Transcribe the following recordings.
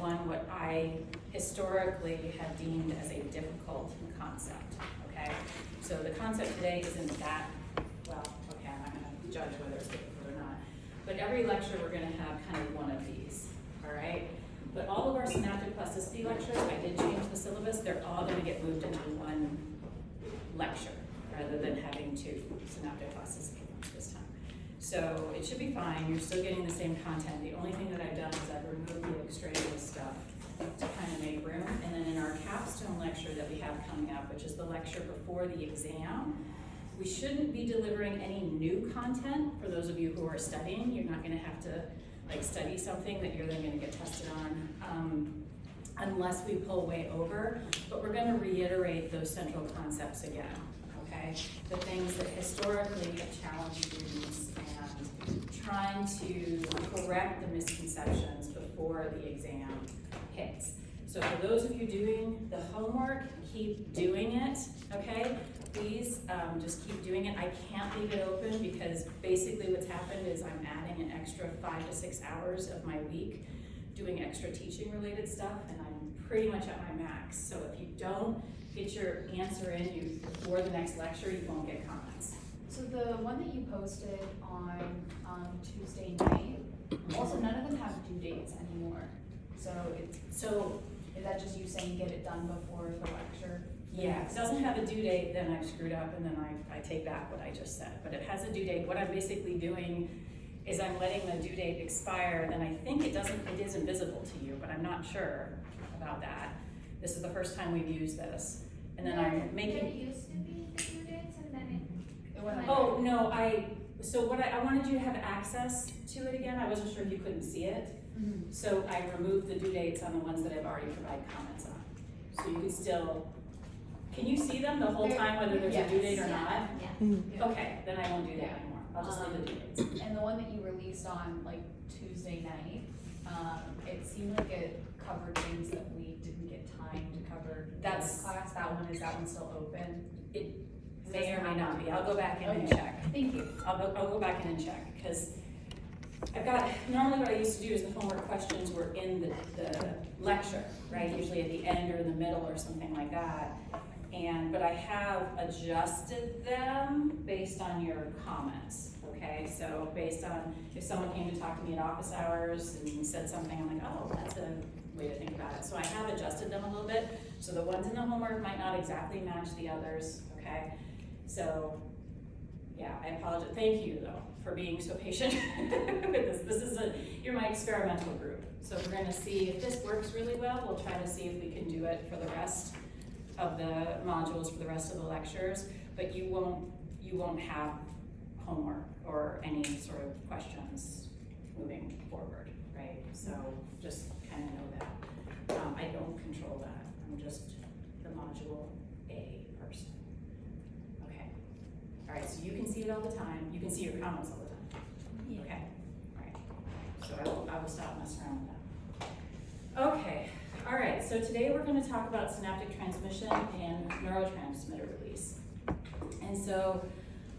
one what I historically have deemed as a difficult concept, okay? So the concept today isn't that, well, okay, I'm not gonna judge whether it's difficult or not, but every lecture we're gonna have kind of one of these, all right? But all of our synaptic plasticity lectures, I did change the syllabus, they're all gonna get moved into one lecture rather than having two synaptic plasticity ones this time. So it should be fine, you're still getting the same content. The only thing that I've done is I've removed the extraneous stuff to kind of make room. And then in our capstone lecture that we have coming up, which is the lecture before the exam, we shouldn't be delivering any new content for those of you who are studying. You're not gonna have to like study something that you're then gonna get tested on unless we pull way over, but we're gonna reiterate those central concepts again, okay? The things that historically have challenged students and trying to correct the misconceptions before the exam hits. So for those of you doing the homework, keep doing it, okay? Please just keep doing it. I can't leave it open because basically what's happened is I'm adding an extra 5 to 6 hours of my week doing extra teaching related stuff, and I'm pretty much at my max. So if you don't get your answer in before the next lecture, you won't get comments. So the one that you posted on Tuesday night, also none of them have due dates anymore. So is that just you saying get it done before the lecture? Yeah, if it doesn't have a due date, then I've screwed up and then I take back what I just said. But it has a due date. What I'm basically doing is I'm letting the due date expire, then I think it is invisible to you, but I'm not sure about that. This is the first time we've used this. And then I'm making. It used to be the due dates and then it went. Oh, no, I wanted you to have access to it again. I wasn't sure if you couldn't see it. Mm-hmm. So I removed the due dates on the ones that I've already provided comments on. So you can still, can you see them the whole time whether there's a due date or not? Yeah. Okay, then I won't do that anymore. I'll just leave the due dates. And the one that you released on like Tuesday night, it seemed like it covered things that we didn't get time to cover in That's- this class. Is that one still open? It may or may not be. I'll go back in and Okay. check. Thank you. I'll go back in and check, because I've got, normally what I used to do is the homework questions were in the lecture, right? Usually at the end or in the middle or something like that. But I have adjusted them based on your comments, okay? So based on, if someone came to talk to me at office hours and said something, I'm like, oh, that's a way to think about it. So I have adjusted them a little bit. So the ones in the homework might not exactly match the others, okay? So, yeah, I apologize. Thank you, though, for being so patient with this. You're my experimental group. So we're gonna see if this works really well. We'll try to see if we can do it for the rest of the modules, for the rest of the lectures, but you won't have homework or any sort of questions moving forward, right? So just kind of know that. I don't control that. I'm just the module A person. Okay. All right, so you can see it all the time. You can see your comments all the time. Yeah. Okay. All right. So I will stop messing around with that. Okay. All right, so today we're going to talk about synaptic transmission and neurotransmitter release. And so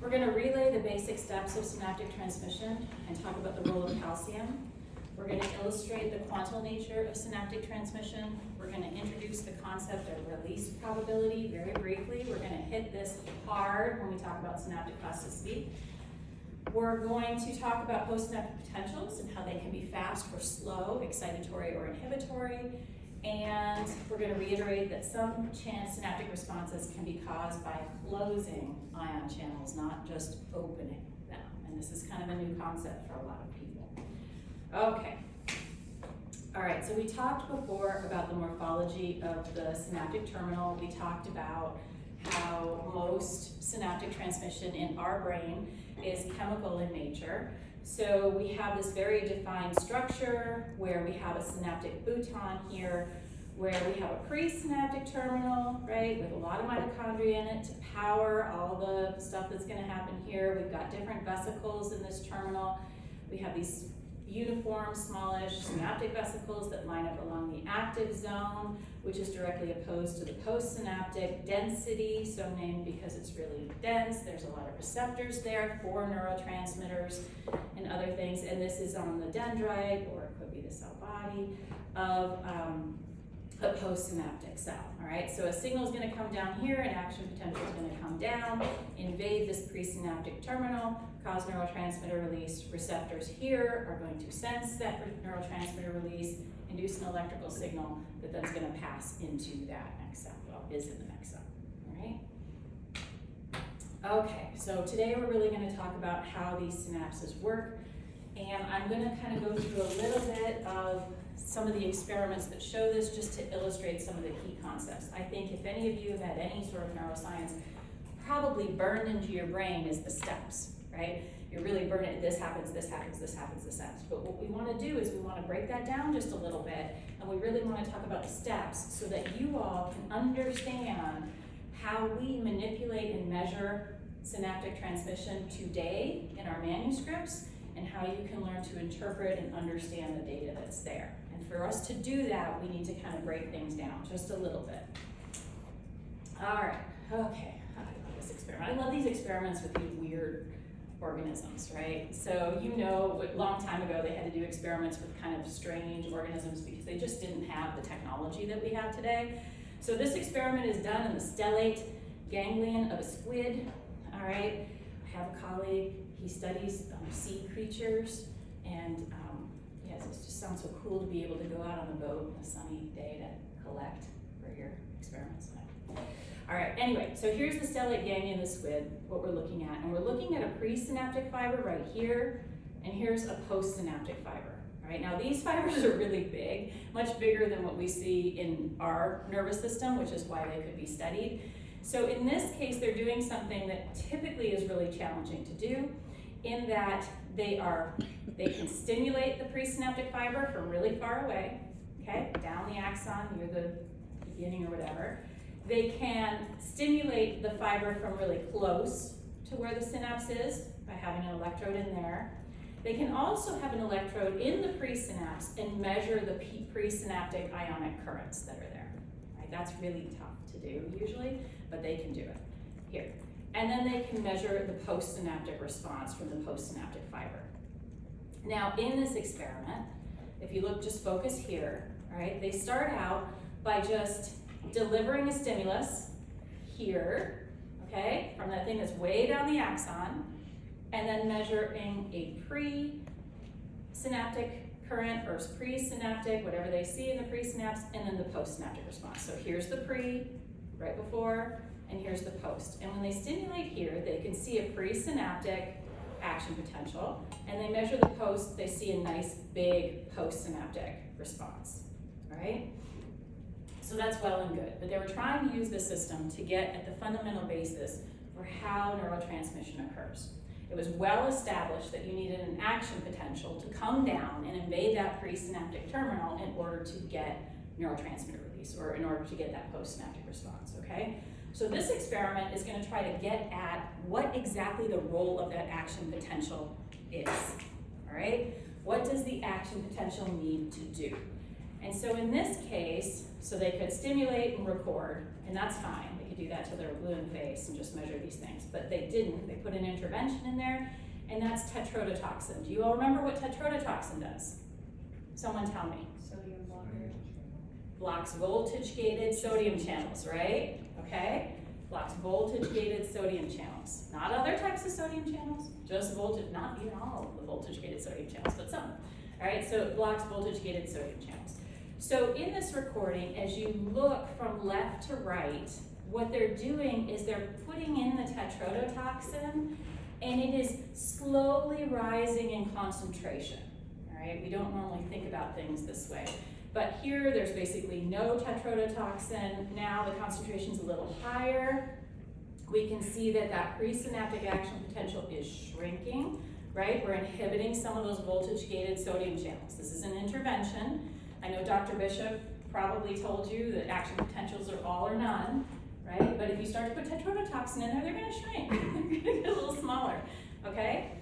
we're going to relay the basic steps of synaptic transmission and talk about the role of calcium. We're going to illustrate the quantal nature of synaptic transmission. We're going to introduce the concept of release probability very briefly. We're going to hit this hard when we talk about synaptic plasticity. We're going to talk about postsynaptic potentials and how they can be fast or slow, excitatory or inhibitory. And we're going to reiterate that some synaptic responses can be caused by closing ion channels, not just opening them. And this is kind of a new concept for a lot of people. Okay. All right, so we talked before about the morphology of the synaptic terminal. We talked about how most synaptic transmission in our brain is chemical in nature. So we have this very defined structure where we have a synaptic bouton here, where we have a presynaptic terminal, right, with a lot of mitochondria in it to power all the stuff that's going to happen here. We've got different vesicles in this terminal. We have these uniform, smallish synaptic vesicles that line up along the active zone, which is directly opposed to the postsynaptic density, so named because it's really dense. There's a lot of receptors there for neurotransmitters and other things, and this is on the dendrite, or it could be the cell body, of a postsynaptic cell, all right? So a signal is gonna come down here, and action potential is gonna come down, invade this presynaptic terminal, cause neurotransmitter release. Receptors here are going to sense that neurotransmitter release, induce an electrical signal that then's gonna pass into that next cell, well, is in the next cell, all right? Okay, so today we're really gonna talk about how these synapses work, and I'm gonna kind of go through a little bit of some of the experiments that show this, just to illustrate some of the key concepts. I think if any of you have had any sort of neuroscience, probably burned into your brain is the steps, right? You're really burned it, this happens, this happens, this happens, this happens. But what we wanna do is we wanna break that down just a little bit, and we really wanna talk about the steps so that you all can understand how we manipulate and measure synaptic transmission today in our manuscripts, and how you can learn to interpret and understand the data that's there. And for us to do that, we need to kind of break things down just a little bit. All right, okay, I love this experiment. I love these experiments with these weird organisms, right? So you know, a long time ago, they had to do experiments with kind of strange organisms because they just didn't have the technology that we have today. So this experiment is done in the stellate ganglion of a squid, all right? I have a colleague, he studies sea creatures, and yes, it just sounds so cool to be able to go out on a boat on a sunny day to collect for your experiments. All right, anyway, so here's the stellate ganglion of the squid, what we're looking at. And we're looking at a presynaptic fiber right here, and here's a postsynaptic fiber. All right, now these fibers are really big, much bigger than what we see in our nervous system, which is why they could be studied. So in this case, they're doing something that typically is really challenging to do, in that they can stimulate the presynaptic fiber from really far away, okay, down the axon near the beginning or whatever. They can stimulate the fiber from really close to where the synapse is by having an electrode in there. They can also have an electrode in the presynapse and measure the presynaptic ionic currents that are there. Right? That's really tough to do usually, but they can do it here. And then they can measure the postsynaptic response from the postsynaptic fiber. Now in this experiment, if you look, just focus here, right? They start out by just delivering a stimulus here, okay, from that thing that's way down the axon, and then measuring a pre-synaptic current or presynaptic, whatever they see in the presynapse, and then the postsynaptic response. So here's the pre, right before, and here's the post. And when they stimulate here, they can see a presynaptic action potential, and they measure the post, they see a nice big postsynaptic response, right? So that's well and good, but they were trying to use this system to get at the fundamental basis for how neurotransmission occurs. It was well established that you needed an action potential to come down and invade that presynaptic terminal in order to get neurotransmitter release, or in order to get that postsynaptic response, okay? So this experiment is going to try to get at what exactly the role of that action potential is, all right? What does the action potential need to do? And so in this case, so they could stimulate and record, and that's fine. They could do that till they're blue in the face and just measure these things, but they didn't. They put an intervention in there, and that's tetrodotoxin. Do you all remember what tetrodotoxin does? Someone tell me. Sodium blocker. Blocks voltage-gated sodium channels, right? Okay? Blocks voltage-gated sodium channels. Not other types of sodium channels, just voltage, not even all of the voltage-gated sodium channels, but some. All right, so it blocks voltage-gated sodium channels. So in this recording, as you look from left to right, what they're doing is they're putting in the tetrodotoxin, and it is slowly rising in concentration. All right, we don't normally think about things this way. But here, there's basically no tetrodotoxin. Now the concentration's a little higher. We can see that that presynaptic action potential is shrinking, right? We're inhibiting some of those voltage-gated sodium channels. This is an intervention. I know Dr. Bishop probably told you that action potentials are all or none, right? But if you start to put tetrodotoxin in there, they're gonna shrink. They're gonna get a little smaller, okay?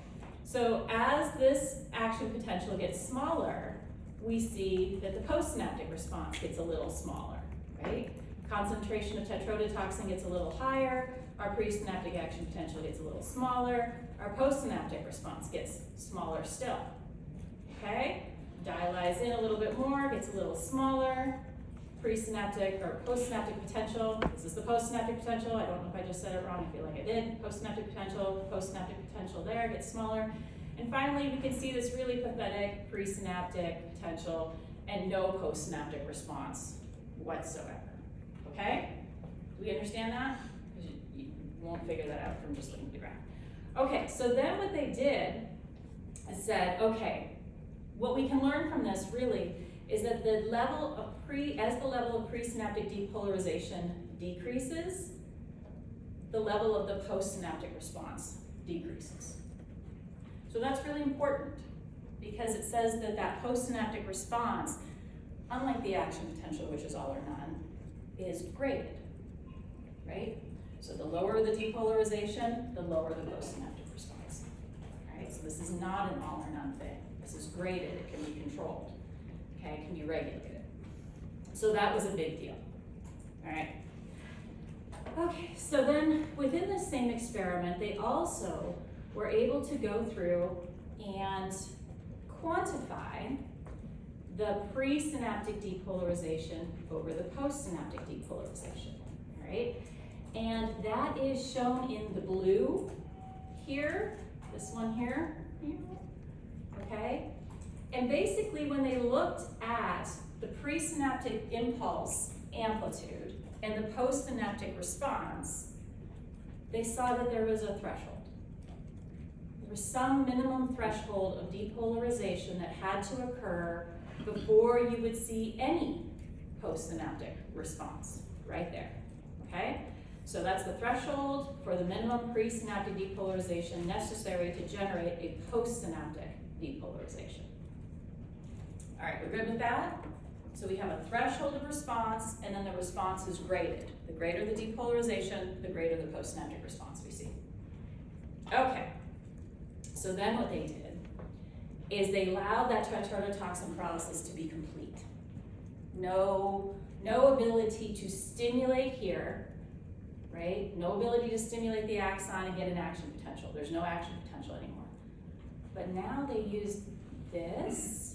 So as this action potential gets smaller, we see that the postsynaptic response gets a little smaller, right? Concentration of tetrodotoxin gets a little higher, our presynaptic action potential gets a little smaller, our postsynaptic response gets smaller still, okay? Dialyze in a little bit more, gets a little smaller, presynaptic or postsynaptic potential, this is the postsynaptic potential, I don't know if I just said it wrong, I feel like I did, postsynaptic potential there gets smaller, and finally we can see this really pathetic presynaptic potential and no postsynaptic response whatsoever, okay? Do we understand that? You won't figure that out from just looking at the graph. Okay, so then what they did is said, okay, what we can learn from this really is that the level of as the level of presynaptic depolarization decreases, the level of the postsynaptic response decreases. So that's really important because it says that that postsynaptic response, unlike the action potential, which is all or none, is graded, right? So the lower the depolarization, the lower the postsynaptic response, right? So this is not an all or none thing. This is graded, it can be controlled, okay? It can be regulated. So that was a big deal, all right? Okay, so then within this same experiment, they also were able to go through and quantify the presynaptic depolarization over the postsynaptic depolarization, all right? And that is shown in the blue here, this one here, okay? And basically when they looked at the presynaptic impulse amplitude and the postsynaptic response, they saw that there was a threshold. There was some minimum threshold of depolarization that had to occur before you would see any postsynaptic response, right there, okay? So that's the threshold for the minimum presynaptic depolarization necessary to generate a postsynaptic depolarization. All right, we're good with that? So we have a threshold of response, and then the response is graded. The greater the depolarization, the greater the postsynaptic response we see. Okay, so then what they did is they allowed that tetrodotoxin process to be complete. No ability to stimulate here, right? No ability to stimulate the axon and get an action potential. There's no action potential anymore. But now they use this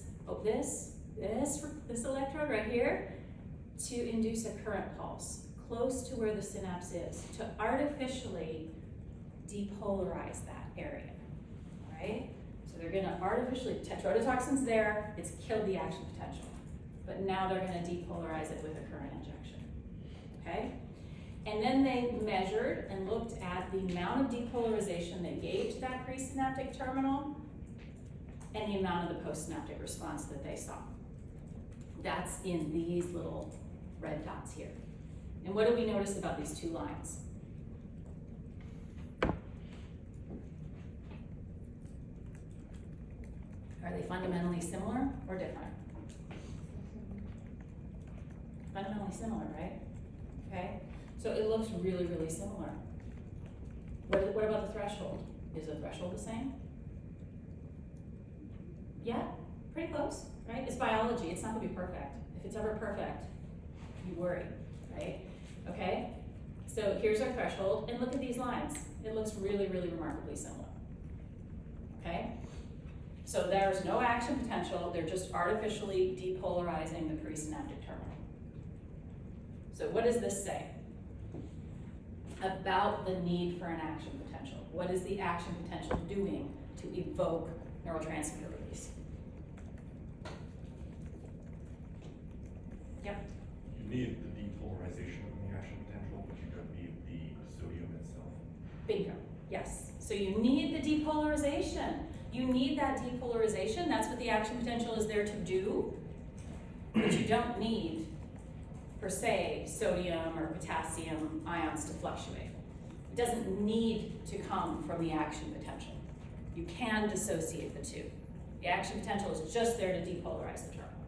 electrode right here to induce a current pulse close to where the synapse is to artificially depolarize that area, right? So they're gonna artificially, tetrodotoxin's there, it's killed the action potential, but now they're gonna depolarize it with a current injection, okay? And then they measured and looked at the amount of depolarization they gave to that presynaptic terminal and the amount of the postsynaptic response that they saw. That's in these little red dots here. And what do we notice about these two lines? Are they fundamentally similar or different? Fundamentally similar, right? Okay, so it looks really, really similar. What about the threshold? Is the threshold the same? Yeah, pretty close, right? It's biology, it's not gonna be perfect. If it's ever perfect, you worry, right? Okay, so here's our threshold, and look at these lines. It looks really, really remarkably similar, okay? So there's no action potential, they're just artificially depolarizing the presynaptic terminal. So what does this say about the need for an action potential? What is the action potential doing to evoke neurotransmitter release? Yep. You need the depolarization of the action potential, but you don't need the sodium itself. Bingo, yes. So you need the depolarization. You need that depolarization. That's what the action potential is there to do. But you don't need, per se, sodium or potassium ions to fluctuate. It doesn't need to come from the action potential. You can dissociate the two. The action potential is just there to depolarize the terminal.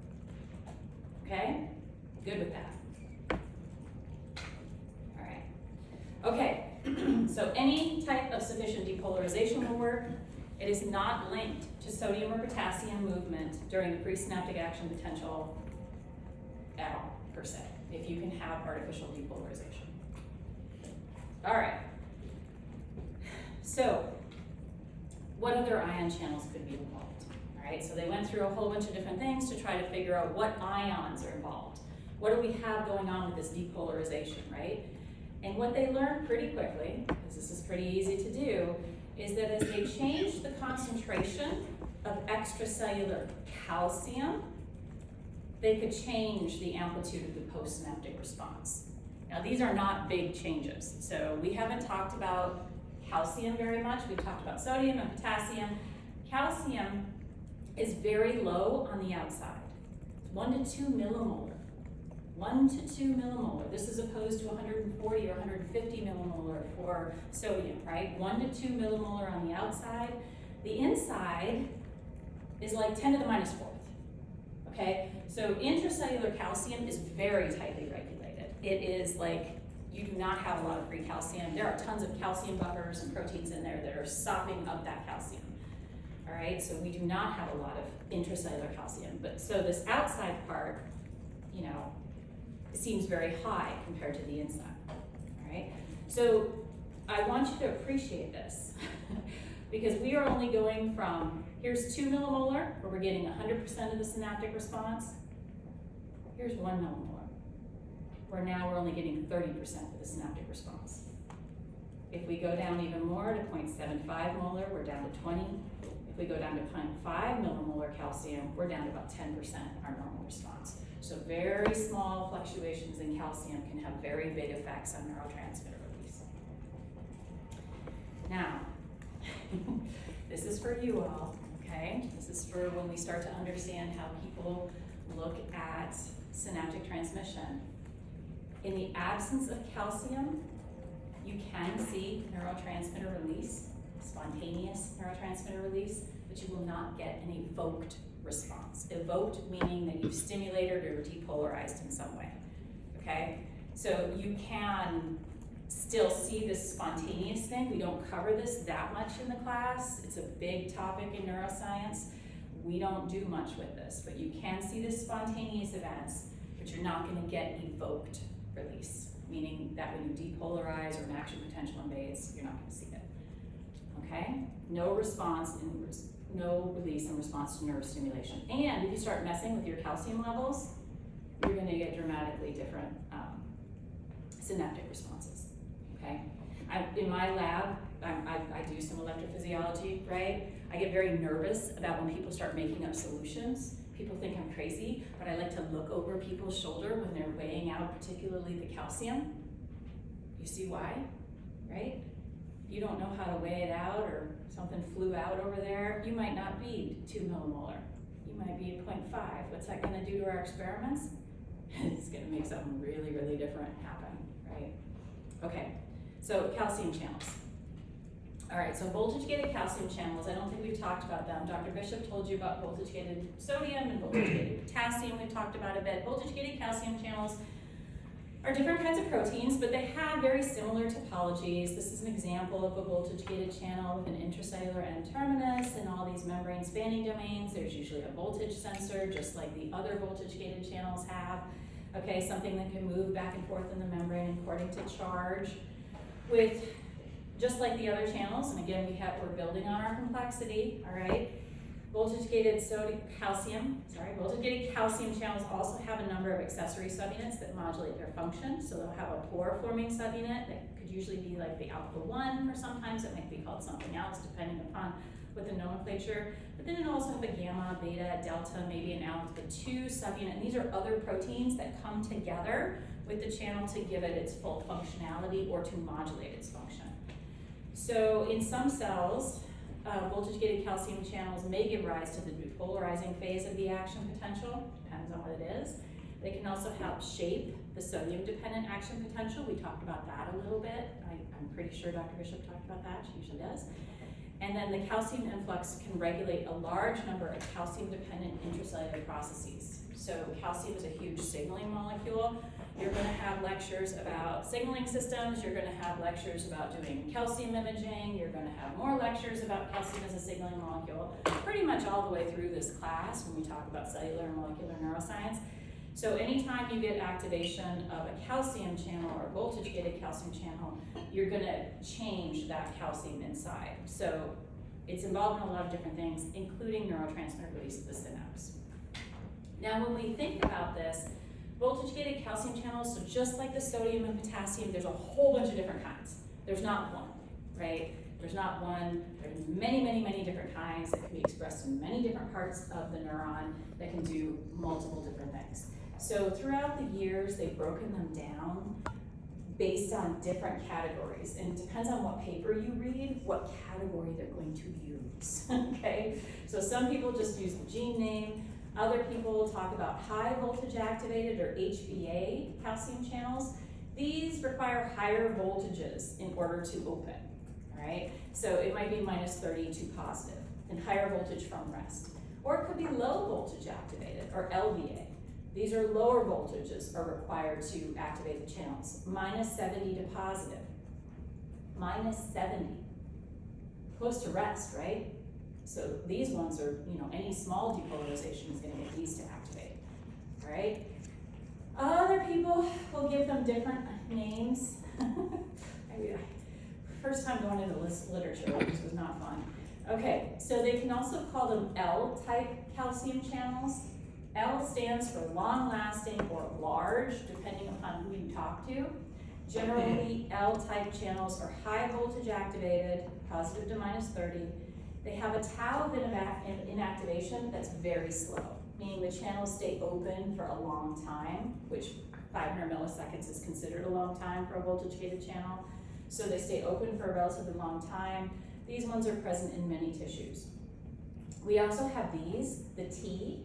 Okay? Good with that. All right. Okay, so any type of sufficient depolarization will work. It is not linked to sodium or potassium movement during the presynaptic action potential at all, per se, if you can have artificial depolarization. All right. So, what other ion channels could be involved? All right, so they went through a whole bunch of different things to try to figure out what ions are involved. What do we have going on with this depolarization, right? And what they learned pretty quickly, because this is pretty easy to do, is that as they changed the concentration of extracellular calcium, they could change the amplitude of the postsynaptic response. Now, these are not big changes. So we haven't talked about calcium very much. We've talked about sodium and potassium. Calcium is very low on the outside. It's 1 to 2 millimolar. 1 to 2 millimolar. This is opposed to 140 or 150 millimolar for sodium, right? 1 to 2 millimolar on the outside. The inside is like 10 to the minus 4th, okay? So intracellular calcium is very tightly regulated. It is like, you do not have a lot of free calcium. There are tons of calcium buffers and proteins in there that are sopping up that calcium. All right, so we do not have a lot of intracellular calcium. But so this outside part, you know, seems very high compared to the inside. All right, so I want you to appreciate this because we are only going from, here's 2 millimolar, where we're getting 100% of the synaptic response. Here's 1 millimolar, where now we're only getting 30% of the synaptic response. If we go down even more to 0.75 molar, we're down to 20. If we go down to 0.5 millimolar calcium, we're down to about 10% our normal response. So very small fluctuations in calcium can have very big effects on neurotransmitter release. Now, this is for you all, okay? This is for when we start to understand how people look at synaptic transmission. In the absence of calcium, you can see neurotransmitter release, spontaneous neurotransmitter release, but you will not get an evoked response. Evoked meaning that you've stimulated or depolarized in some way, okay? So you can still see this spontaneous thing. We don't cover this that much in the class. It's a big topic in neuroscience. We don't do much with this, but you can see this spontaneous events, but you're not gonna get evoked release, meaning that when you depolarize or an action potential invades, you're not gonna see it, okay? No response, no release in response to nerve stimulation. And if you start messing with your calcium levels, you're gonna get dramatically different synaptic responses, okay? In my lab, I do some electrophysiology, right? I get very nervous about when people start making up solutions. People think I'm crazy, but I like to look over people's shoulder when they're weighing out particularly the calcium. You see why, right? You don't know how to weigh it out or something flew out over there. You might not be 2 millimolar. You might be at 0.5. What's that gonna do to our experiments? It's gonna make something really, really different happen, right? Okay, so calcium channels. All right, so voltage-gated calcium channels, I don't think we've talked about them. Dr. Bishop told you about voltage-gated sodium and voltage-gated potassium. We've talked about a bit. Voltage-gated calcium channels are different kinds of proteins, but they have very similar topologies. This is an example of a voltage-gated channel with an intracellular N-terminus and all these membrane spanning domains. There's usually a voltage sensor, just like the other voltage-gated channels have. Okay, something that can move back and forth in the membrane according to charge. With just like the other channels, and again, we're building on our complexity, all right? Voltage-gated calcium channels also have a number of accessory subunits that modulate their function. So they'll have a pore-forming subunit that could usually be like the alpha 1, or sometimes it might be called something else, depending upon what the nomenclature. But then it'll also have a gamma, beta, delta, maybe an alpha 2 subunit. And these are other proteins that come together with the channel to give it its full functionality or to modulate its function. So in some cells, voltage-gated calcium channels may give rise to the depolarizing phase of the action potential, depends on what it is. They can also help shape the sodium-dependent action potential. We talked about that a little bit. I'm pretty sure Dr. Bishop talked about that, she usually does. And then the calcium influx can regulate a large number of calcium-dependent intracellular processes. So calcium is a huge signaling molecule. You're gonna have lectures about signaling systems, you're gonna have lectures about doing calcium imaging, you're gonna have more lectures about calcium as a signaling molecule, pretty much all the way through this class when we talk about cellular and molecular neuroscience. So anytime you get activation of a calcium channel or voltage-gated calcium channel, you're gonna change that calcium inside. So it's involved in a lot of different things, including neurotransmitter release of the synapse. Now, when we think about this, voltage-gated calcium channels, so just like the sodium and potassium, there's a whole bunch of different kinds. There's not one, right? There's not one, there's many, many, many different kinds that can be expressed in many different parts of the neuron that can do multiple different things. So throughout the years, they've broken them down based on different categories, and it depends on what paper you read, what category they're going to use, okay? So some people just use the gene name, other people talk about high voltage activated or HVA calcium channels. These require higher voltages in order to open, all right? So it might be minus 30 to positive, and higher voltage from rest. Or it could be low voltage activated, or LVA. These are lower voltages are required to activate the channels. Minus 70 to positive. Minus 70. Close to rest, right? So these ones are, any small depolarization is gonna get these to activate, all right? Other people will give them different names. First time going into this literature, this was not fun. Okay, so they can also call them L-type calcium channels. L stands for long-lasting or large, depending upon who you talk to. Generally, L-type channels are high voltage activated, positive to minus 30. They have a tau of inactivation that's very slow, meaning the channels stay open for a long time, which 500 milliseconds is considered a long time for a voltage-gated channel. So they stay open for a relatively long time. These ones are present in many tissues. We also have these, the T.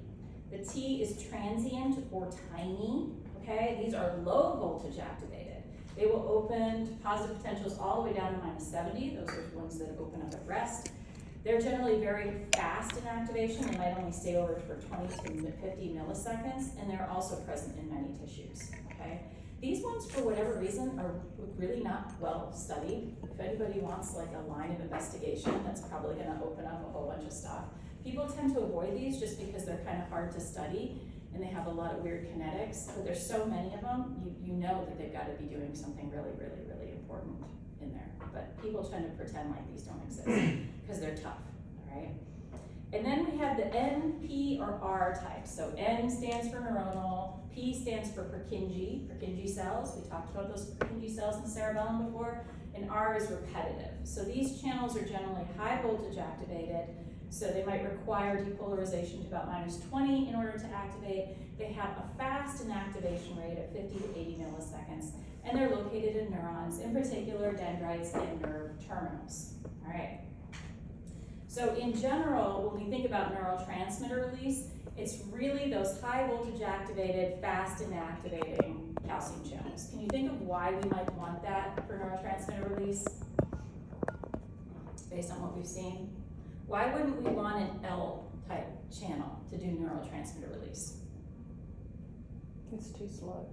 The T is transient or tiny, okay? These are low voltage activated. They will open to positive potentials all the way down to minus 70. Those are the ones that open up at rest. They're generally very fast in activation. They might only stay over for 20 to 50 milliseconds, and they're also present in many tissues, okay? These ones, for whatever reason, are really not well studied. If anybody wants like a line of investigation, that's probably gonna open up a whole bunch of stuff. People tend to avoid these just because they're kind of hard to study and they have a lot of weird kinetics, but there's so many of them, you know that they've got to be doing something really, really, really important in there. But people tend to pretend like these don't exist because they're tough, all right? And then we have the N, P, or R type. So N stands for neuronal, P stands for Purkinje cells. We talked about those Purkinje cells in the cerebellum before, and R is repetitive. So these channels are generally high voltage activated. So they might require depolarization to about minus 20 in order to activate. They have a fast inactivation rate of 50 to 80 milliseconds, and they're located in neurons, in particular dendrites and nerve terminals. All right. So in general, when we think about neurotransmitter release, it's really those high voltage activated, fast inactivating calcium channels. Can you think of why we might want that for neurotransmitter release? Based on what we've seen? Why wouldn't we want an L-type channel to do neurotransmitter release? It's too slow.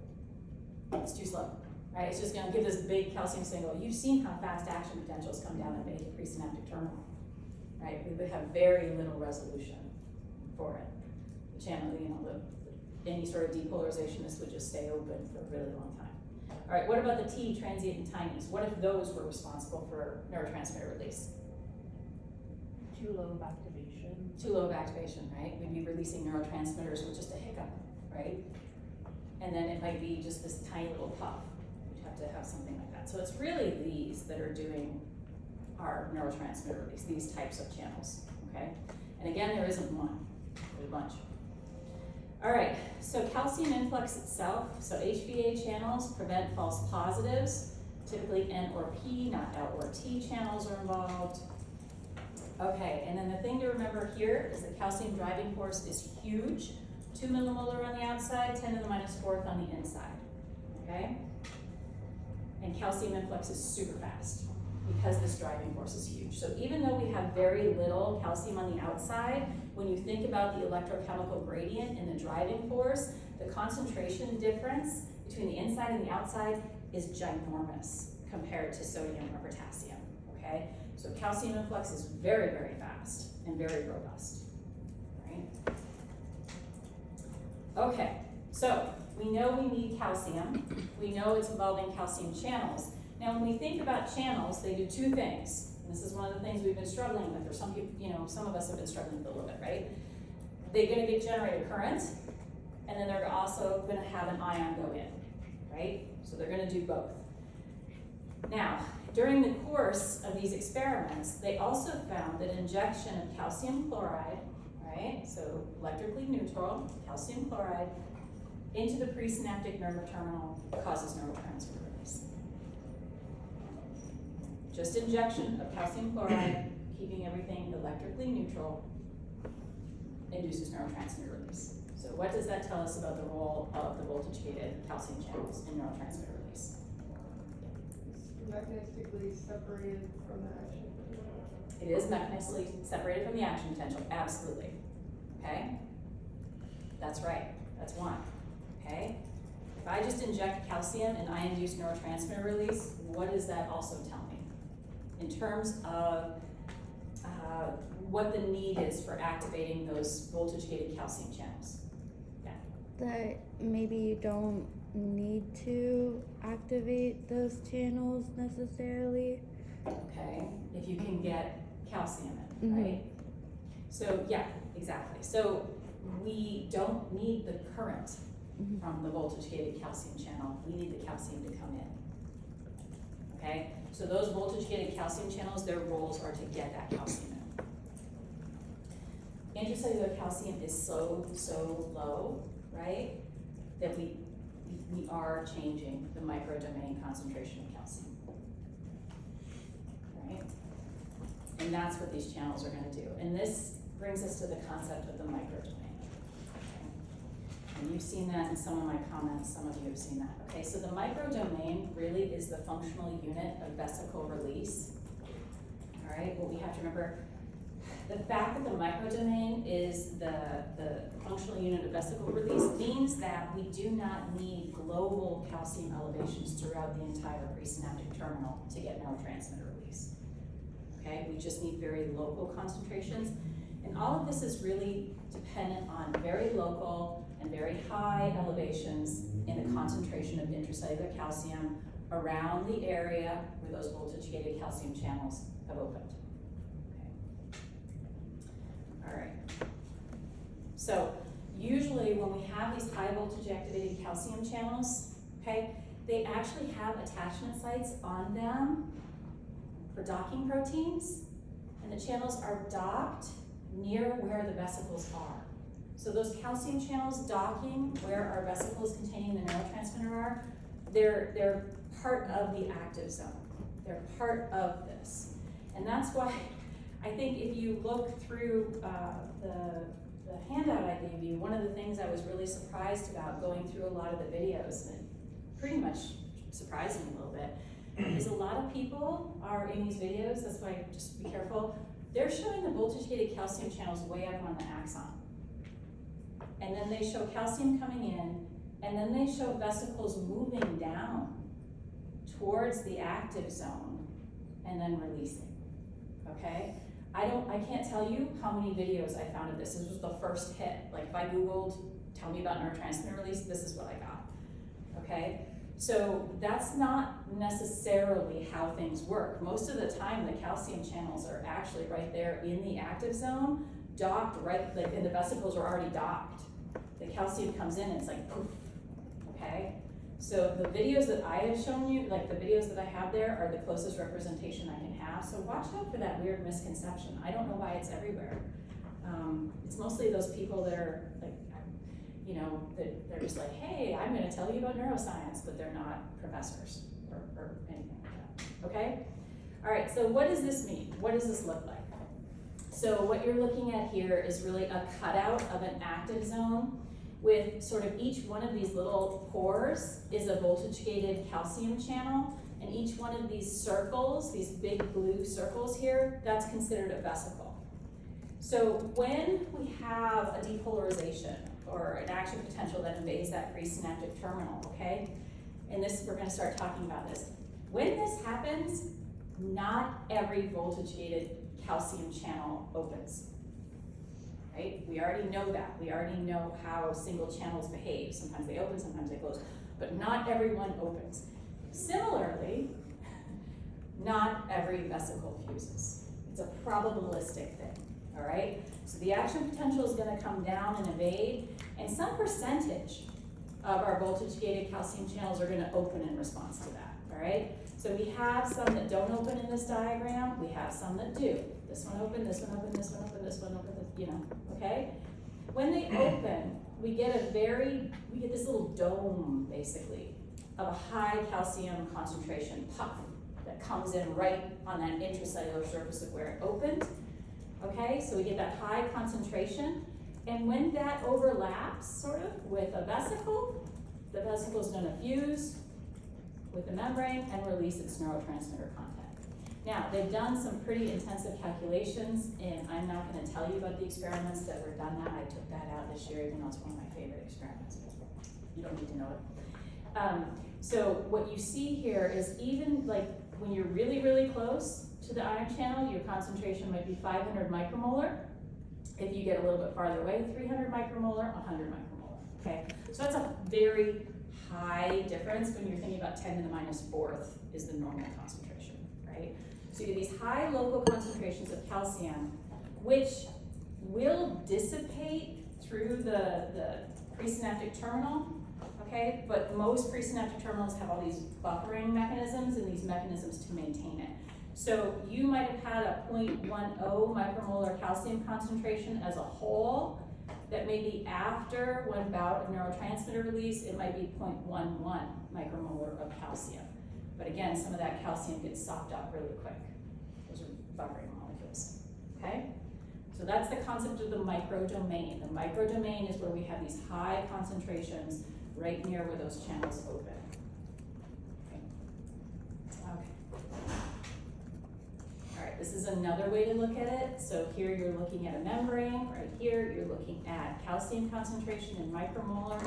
It's too slow, right? It's just gonna give this big calcium signal. You've seen how fast action potentials come down and make a presynaptic terminal, right? We would have very little resolution for it. The channel, any sort of depolarization, this would just stay open for a really long time. All right, what about the T, transient and tinies? What if those were responsible for neurotransmitter release? Too low of activation. Too low of activation, right? We'd be releasing neurotransmitters with just a hiccup, right? And then it might be just this tiny little puff. We'd have to have something like that. So it's really these that are doing our neurotransmitter release, these types of channels, okay? And again, there isn't one, there's a bunch. All right, so calcium influx itself, so HVA channels prevent false positives. Typically N or P, not L or T channels are involved. Okay, and then the thing to remember here is that calcium driving force is huge. 2 millimolar on the outside, 10 to the minus 4th on the inside, okay? And calcium influx is super fast because this driving force is huge. So even though we have very little calcium on the outside, when you think about the electrochemical gradient and the driving force, The concentration difference between the inside and the outside is ginormous compared to sodium or potassium, okay? So calcium influx is very, very fast and very robust, right? Okay, so we know we need calcium. We know it's involved in calcium channels. Now, when we think about channels, they do two things. And this is one of the things we've been struggling with, or some people, some of us have been struggling with a little bit, right? They're gonna generate a current, and then they're also gonna have an ion go in, right? So they're gonna do both. Now, during the course of these experiments, they also found that injection of calcium chloride, right? So electrically neutral calcium chloride into the presynaptic nerve terminal causes neurotransmitter release. Just injection of calcium chloride, keeping everything electrically neutral, induces neurotransmitter release. So what does that tell us about the role of the voltage-gated calcium channels in neurotransmitter release? Mechanistically separated from the action. It is mechanistically separated from the action potential, absolutely. Okay? That's right, that's one. Okay? If I just inject calcium and I induce neurotransmitter release, what does that also tell me? In terms of what the need is for activating those voltage-gated calcium channels. Yeah. That maybe you don't need to activate those channels necessarily. Okay, if you can get calcium in, Mhm. right? So, yeah, exactly. So we don't need the current Mhm. from the voltage-gated calcium channel. We need the calcium to come in. Okay, so those voltage-gated calcium channels, their roles are to get that calcium in. Intracellular calcium is so low, right, that we are changing the microdomain concentration of calcium. Right? And that's what these channels are gonna do. And this brings us to the concept of the microdomain. Okay? And you've seen that in some of my comments, some of you have seen that. Okay, so the microdomain really is the functional unit of vesicle release. All right, what we have to remember, the fact that the microdomain is the functional unit of vesicle release means that we do not need global calcium elevations throughout the entire presynaptic terminal to get neurotransmitter release. Okay, we just need very local concentrations. And all of this is really dependent on very local and very high elevations in the concentration of intracellular calcium around the area where those voltage-gated calcium channels have opened. All right. So usually when we have these high voltage activated calcium channels, okay, they actually have attachment sites on them for docking proteins, and the channels are docked near where the vesicles are. So those calcium channels docking where our vesicles containing the neurotransmitter are, they're part of the active zone. They're part of this. And that's why I think if you look through the handout I gave you, one of the things I was really surprised about going through a lot of the videos, and it pretty much surprised me a little bit, is a lot of people are in these videos, that's why just be careful, they're showing the voltage-gated calcium channels way up on the axon. And then they show calcium coming in, and then they show vesicles moving down towards the active zone and then releasing, okay? I can't tell you how many videos I found of this. This was the first hit. Like if I Googled, tell me about neurotransmitter release, this is what I got, okay? So that's not necessarily how things work. Most of the time, the calcium channels are actually right there in the active zone, docked right, like, and the vesicles are already docked. The calcium comes in and it's like poof, okay? So the videos that I have shown you, like the videos that I have there, are the closest representation I can have. So watch out for that weird misconception. I don't know why it's everywhere. It's mostly those people that are like, you know, that they're just like, hey, I'm gonna tell you about neuroscience, but they're not professors or anything like that, okay? All right, so what does this mean? What does this look like? So what you're looking at here is really a cutout of an active zone with sort of each one of these little pores is a voltage-gated calcium channel, and each one of these circles, these big blue circles here, that's considered a vesicle. So when we have a depolarization, or an action potential that invades that presynaptic terminal, okay? And this, we're gonna start talking about this. When this happens, not every voltage-gated calcium channel opens, right? We already know that. We already know how single channels behave. Sometimes they open, sometimes they close, but not everyone opens. Similarly, not every vesicle fuses. It's a probabilistic thing, all right? So the action potential is gonna come down and evade, and some percentage of our voltage-gated calcium channels are gonna open in response to that, all right? So we have some that don't open in this diagram, we have some that do. This one open, this one open, this one open, this one open, you know, okay? When they open, we get this little dome, basically, of a high calcium concentration puff that comes in right on that intracellular surface of where it opened, okay? So we get that high concentration, and when that overlaps, sort of, with a vesicle, the vesicle is gonna fuse with the membrane and release its neurotransmitter content. Now, they've done some pretty intensive calculations, and I'm not gonna tell you about the experiments that were done now. I took that out this year, even though it's one of my favorite experiments. You don't need to know it. So what you see here is even like when you're really, really close to the ion channel, your concentration might be 500 micromolar. If you get a little bit farther away, 300 micromolar, 100 micromolar, okay? So that's a very high difference when you're thinking about 10 to the minus fourth is the normal concentration, right? So you have these high local concentrations of calcium, which will dissipate through the presynaptic terminal, okay? But most presynaptic terminals have all these buffering mechanisms and these mechanisms to maintain it. So you might have had a 0.10 micromolar calcium concentration as a whole, that maybe after one bout of neurotransmitter release, it might be 0.11 micromolar of calcium. But again, some of that calcium gets sopped up really quick. Those are buffering molecules, okay? So that's the concept of the microdomain. The microdomain is where we have these high concentrations right near where those channels open. Okay. All right, this is another way to look at it. So here you're looking at a membrane. Right here you're looking at calcium concentration in micromolar.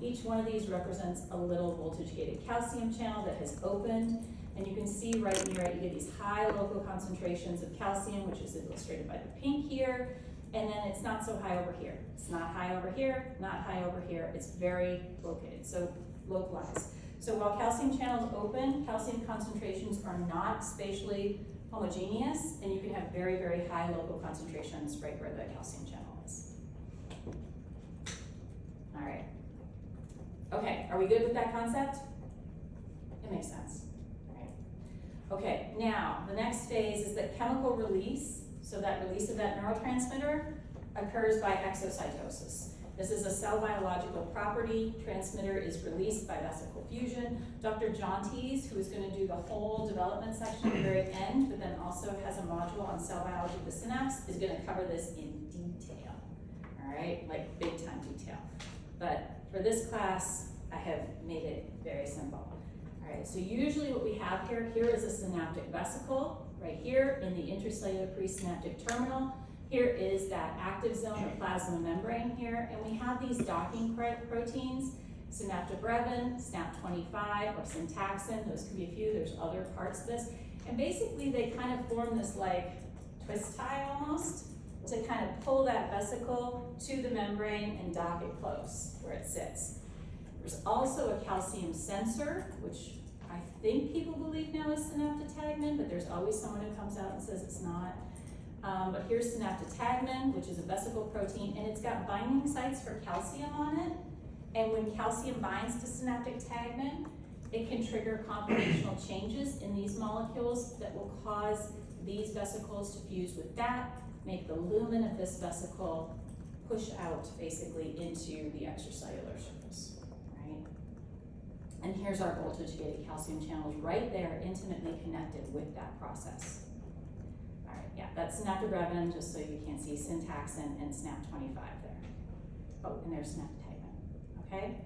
Each one of these represents a little voltage-gated calcium channel that has opened. And you can see right near it, you get these high local concentrations of calcium, which is illustrated by the pink here. And then it's not so high over here. It's not high over here, not high over here. It's very located, so localized. So while calcium channels open, calcium concentrations are not spatially homogeneous, and you can have very, very high local concentrations right where the calcium channel is. All right. Okay, are we good with that concept? It makes sense. All right. Okay, now the next phase is that chemical release. So that release of that neurotransmitter occurs by exocytosis. This is a cell biological property. Transmitter is released by vesicle fusion. Dr. Jontes, who is going to do the whole development section at the very end, but then also has a module on cell biology of the synapse, is going to cover this in detail. All right, like big time detail. But for this class, I have made it very simple. All right, so usually what we have here is a synaptic vesicle. Right here in the intracellular presynaptic terminal. Here is that active zone or plasma membrane here, and we have these docking proteins, synaptobrevin, SNAP25, or syntaxin. Those can be a few, there's other parts of this. And basically they kind of form this like twist tie almost to kind of pull that vesicle to the membrane and dock it close where it sits. There's also a calcium sensor, which I think people believe now is synaptotagmin, but there's always someone who comes out and says it's not. But here's synaptotagmin, which is a vesicle protein, and it's got binding sites for calcium on it. And when calcium binds to synaptotagmin, it can trigger conformational changes in these molecules that will cause these vesicles to fuse with that, make the lumen of this vesicle push out basically into the extracellular surface, right? And here's our voltage-gated calcium channels right there, intimately connected with that process. All right, yeah, that's synaptobrevin, just so you can't see syntaxin and SNAP25 there. Oh, and there's synaptotagmin, okay?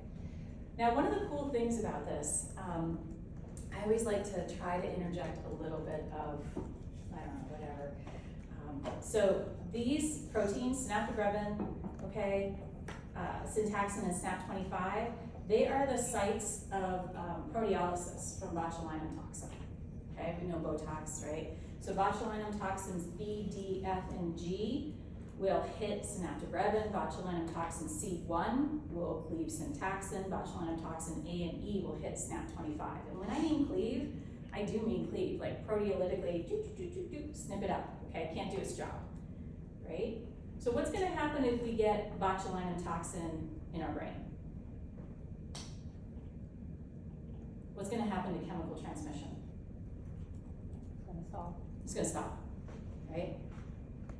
Now, one of the cool things about this, I always like to try to interject a little bit of, I don't know, whatever. So these proteins, synaptobrevin, okay, Syntaxin and SNAP25, they are the sites of proteolysis from botulinum toxin. Okay, we know Botox, right? So botulinum toxins B, D, F, and G will hit synaptic renin. Botulinum toxin C1 will cleave syntaxin. Botulinum toxin A and E will hit SNAP25. And when I mean cleave, I do mean cleave, like proteolytically, snip it up, okay? Can't do its job, right? So what's gonna happen if we get botulinum toxin in our brain? What's gonna happen to chemical transmission? Gonna stop. It's gonna stop, right?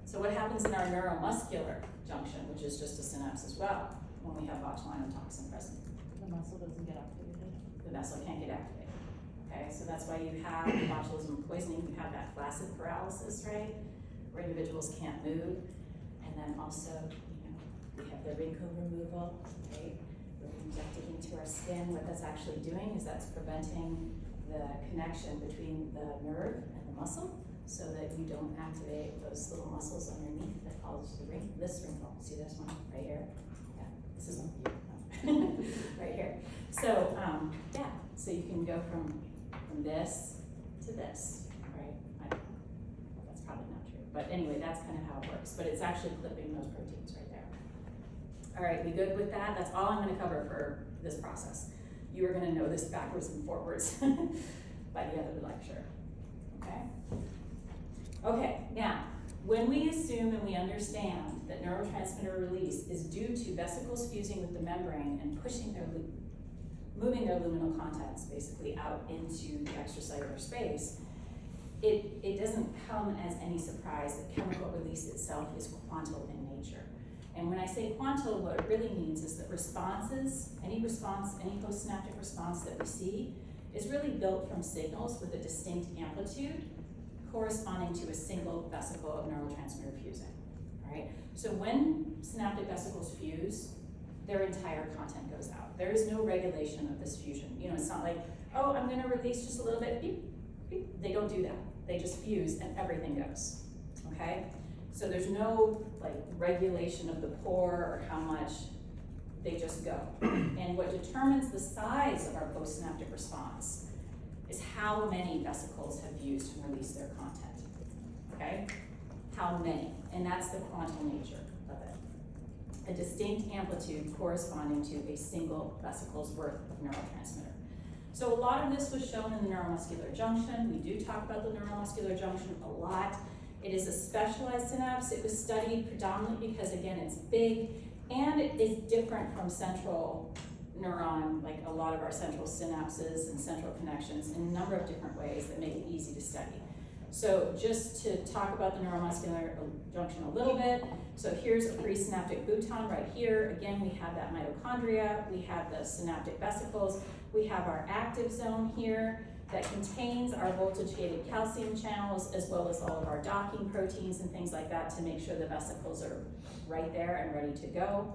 So what happens in our neuromuscular junction, which is just a synapse as well, when we have botulinum toxin present? The muscle doesn't get activated. The vessel can't get activated, okay? So that's why you have botulism poisoning, you have that flaccid paralysis, right? Where individuals can't move. And then also, we have the wrinkle removal, right? We're injected into our skin. What that's actually doing is that's preventing the connection between the nerve and the muscle, so that you don't activate those little muscles underneath that cause the wrinkle. This wrinkle, see this one right here? Yeah, this is one for you. Right here. So, yeah, so you can go from this to this, right? I don't know. That's probably not true. But anyway, that's kind of how it works. But it's actually clipping those proteins right there. All right, we good with that? That's all I'm going to cover for this process. You are going to know this backwards and forwards by the end of the lecture. Okay? Okay, now, when we assume and we understand that neurotransmitter release is due to vesicles fusing with the membrane and pushing their moving their luminal contents basically out into the extracellular space, it doesn't come as any surprise that chemical release itself is quantal in nature. And when I say quantal, what it really means is that responses, any postsynaptic response that we see, is really built from signals with a distinct amplitude corresponding to a single vesicle of neurotransmitter fusing, all right? So when synaptic vesicles fuse, their entire content goes out. There is no regulation of this fusion. You know, it's not like, oh, I'm gonna release just a little bit, beep, beep. They don't do that. They just fuse and everything goes, okay? So there's no like regulation of the pore or how much, they just go. And what determines the size of our postsynaptic response is how many vesicles have fused and released their content, okay? How many, and that's the quantal nature of it. A distinct amplitude corresponding to a single vesicle's worth of neurotransmitter. So a lot of this was shown in the neuromuscular junction. We do talk about the neuromuscular junction a lot. It is a specialized synapse. It was studied predominantly because, again, it's big and it is different from central neuron, like a lot of our central synapses and central connections, in a number of different ways that make it easy to study. So just to talk about the neuromuscular junction a little bit, so here's a presynaptic bouton right here. Again, we have that mitochondria, we have the synaptic vesicles, we have our active zone here that contains our voltage-gated calcium channels, as well as all of our docking proteins and things like that to make sure the vesicles are right there and ready to go.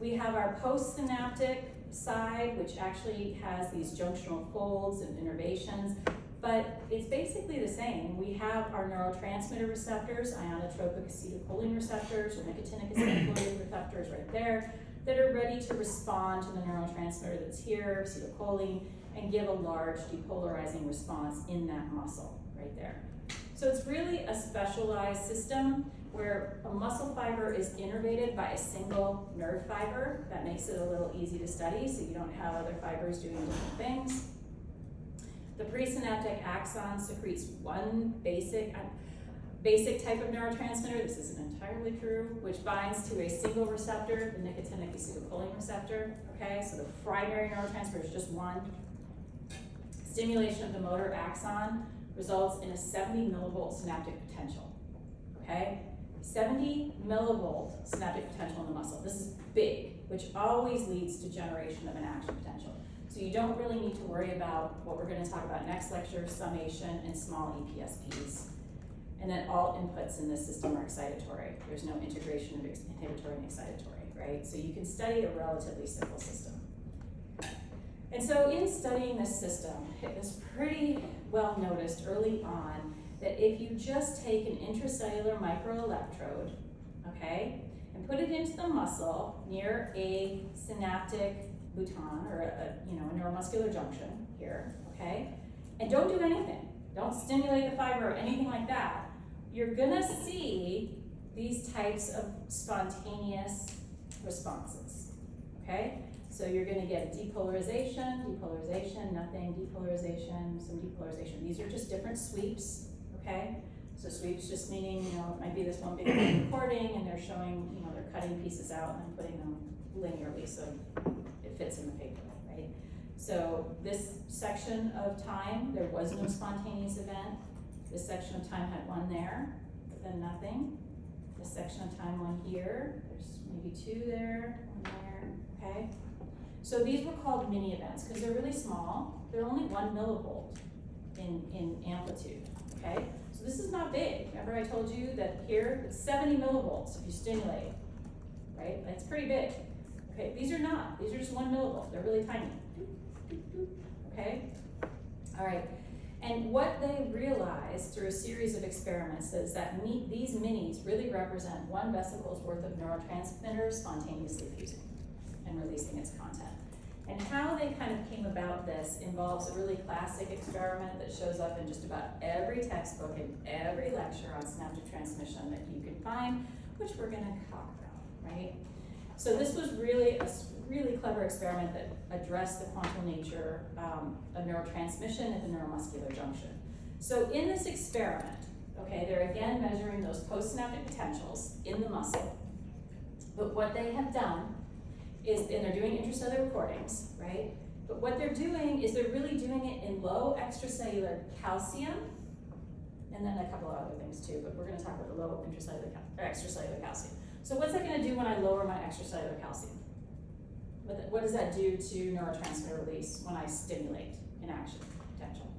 We have our postsynaptic side, which actually has these junctional folds and innervations, but it's basically the same. We have our neurotransmitter receptors, ionotropic acetylcholine receptors, or nicotinic acetylcholine receptors right there, that are ready to respond to the neurotransmitter that's here, acetylcholine, and give a large depolarizing response in that muscle right there. So it's really a specialized system where a muscle fiber is innervated by a single nerve fiber. That makes it a little easy to study, so you don't have other fibers doing different things. The presynaptic axon secretes one basic type of neurotransmitter. This isn't entirely true, which binds to a single receptor, the nicotinic acetylcholine receptor, okay? So the primary neurotransmitter is just one. Stimulation of the motor axon results in a 70 millivolt synaptic potential, okay? 70 millivolt synaptic potential in the muscle. This is big, which always leads to generation of an action potential. So you don't really need to worry about what we're gonna talk about next lecture, summation and small EPSPs. And then all inputs in this system are excitatory. There's no integration of inhibitory and excitatory, right? So you can study a relatively simple system. And so in studying this system, it was pretty well noticed early on that if you just take an intracellular microelectrode, okay, and put it into the muscle near a synaptic bouton or a neuromuscular junction here, okay? And don't do anything. Don't stimulate the fiber or anything like that. You're gonna see these types of spontaneous responses, okay? So you're gonna get depolarization, depolarization, nothing, depolarization, some depolarization. These are just different sweeps, okay? So sweeps just meaning, it might be this one big recording and they're showing, they're cutting pieces out and putting them linearly so it fits in the paper, right? So this section of time, there was no spontaneous event. This section of time had one there, but then nothing. This section of time, one here, there's maybe two there, one there, okay? So these were called mini events because they're really small. They're only 1 millivolt in amplitude, okay? So this is not big. Remember I told you that here it's 70 millivolts if you stimulate, right? That's pretty big. Okay, these are not. These are just 1 millivolt. They're really tiny. Okay? All right. And what they realized through a series of experiments is that these minis really represent 1 vesicle's worth of neurotransmitters spontaneously fusing and releasing its content. And how they kind of came about this involves a really classic experiment that shows up in just about every textbook and every lecture on synaptic transmission that you can find, which we're going to talk about, right? So this was really a really clever experiment that addressed the quantum nature of neurotransmission at the neuromuscular junction. So in this experiment, okay, they're again measuring those postsynaptic potentials in the muscle. But what they have done is, and they're doing intracellular recordings, right? But what they're doing is they're really doing it in low extracellular calcium, and then a couple of other things too, but we're gonna talk about the low extracellular calcium. So what's that gonna do when I lower my extracellular calcium? What does that do to neurotransmitter release when I stimulate in action potential?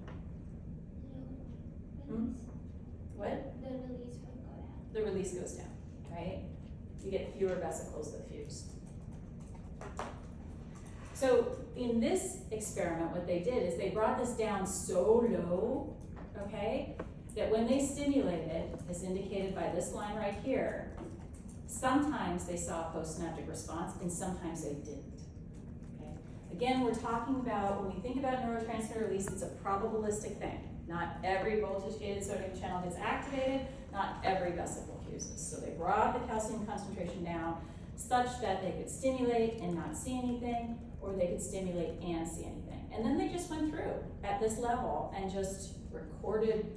What? The release will go down. The release goes down, right? You get fewer vesicles that fuse. So in this experiment, what they did is they brought this down so low, okay, that when they stimulated, as indicated by this line right here, sometimes they saw a postsynaptic response and sometimes they didn't. Okay? Again, we're talking about, when we think about neurotransmitter release, it's a probabilistic thing. Not every voltage-gated sodium channel gets activated, not every vesicle fuses. So they brought the calcium concentration down such that they could stimulate and not see anything, or they could stimulate and see anything. And then they just went through at this level and just recorded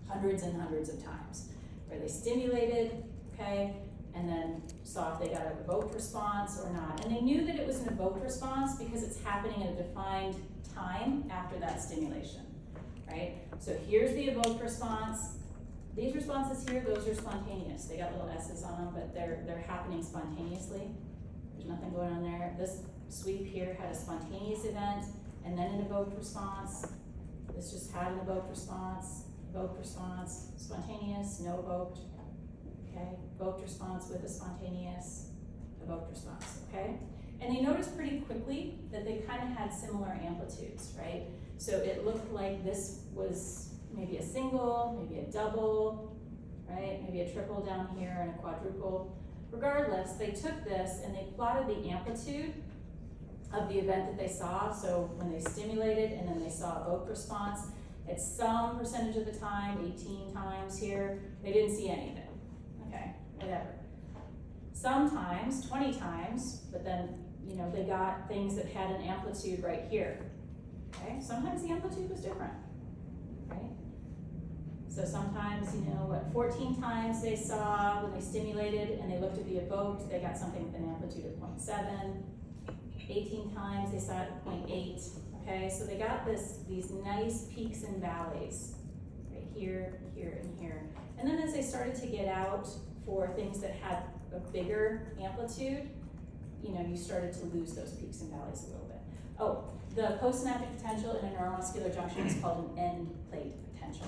hundreds and hundreds of times where they stimulated, okay, and then saw if they got an evoked response or not. And they knew that it was an evoked response because it's happening at a defined time after that stimulation, right? So here's the evoked response. These responses here, those are spontaneous. They got little S's on them, but they're happening spontaneously. There's nothing going on there. This sweep here had a spontaneous event and then an evoked response. This just had an evoked response, spontaneous, no evoked, okay? Evoked response with a spontaneous, evoked response, okay? And they noticed pretty quickly that they kind of had similar amplitudes, right? So it looked like this was maybe a single, maybe a double, right? Maybe a triple down here and a quadruple. Regardless, they took this and they plotted the amplitude of the event that they saw. So when they stimulated and then they saw evoked response, at some percentage of the time, 18 times here, they didn't see anything, okay, whatever. Sometimes, 20 times, but then, they got things that had an amplitude right here, okay? Sometimes the amplitude was different, right? So sometimes, 14 times they saw when they stimulated and they looked at the evoked, they got something with an amplitude of 0.7. 18 times they saw it at 0.8, okay? So they got these nice peaks and valleys, right here, here, and here. And then as they started to get out for things that had a bigger amplitude, you started to lose those peaks and valleys a little bit. Oh, the postsynaptic potential in a neuromuscular junction is called an end plate potential,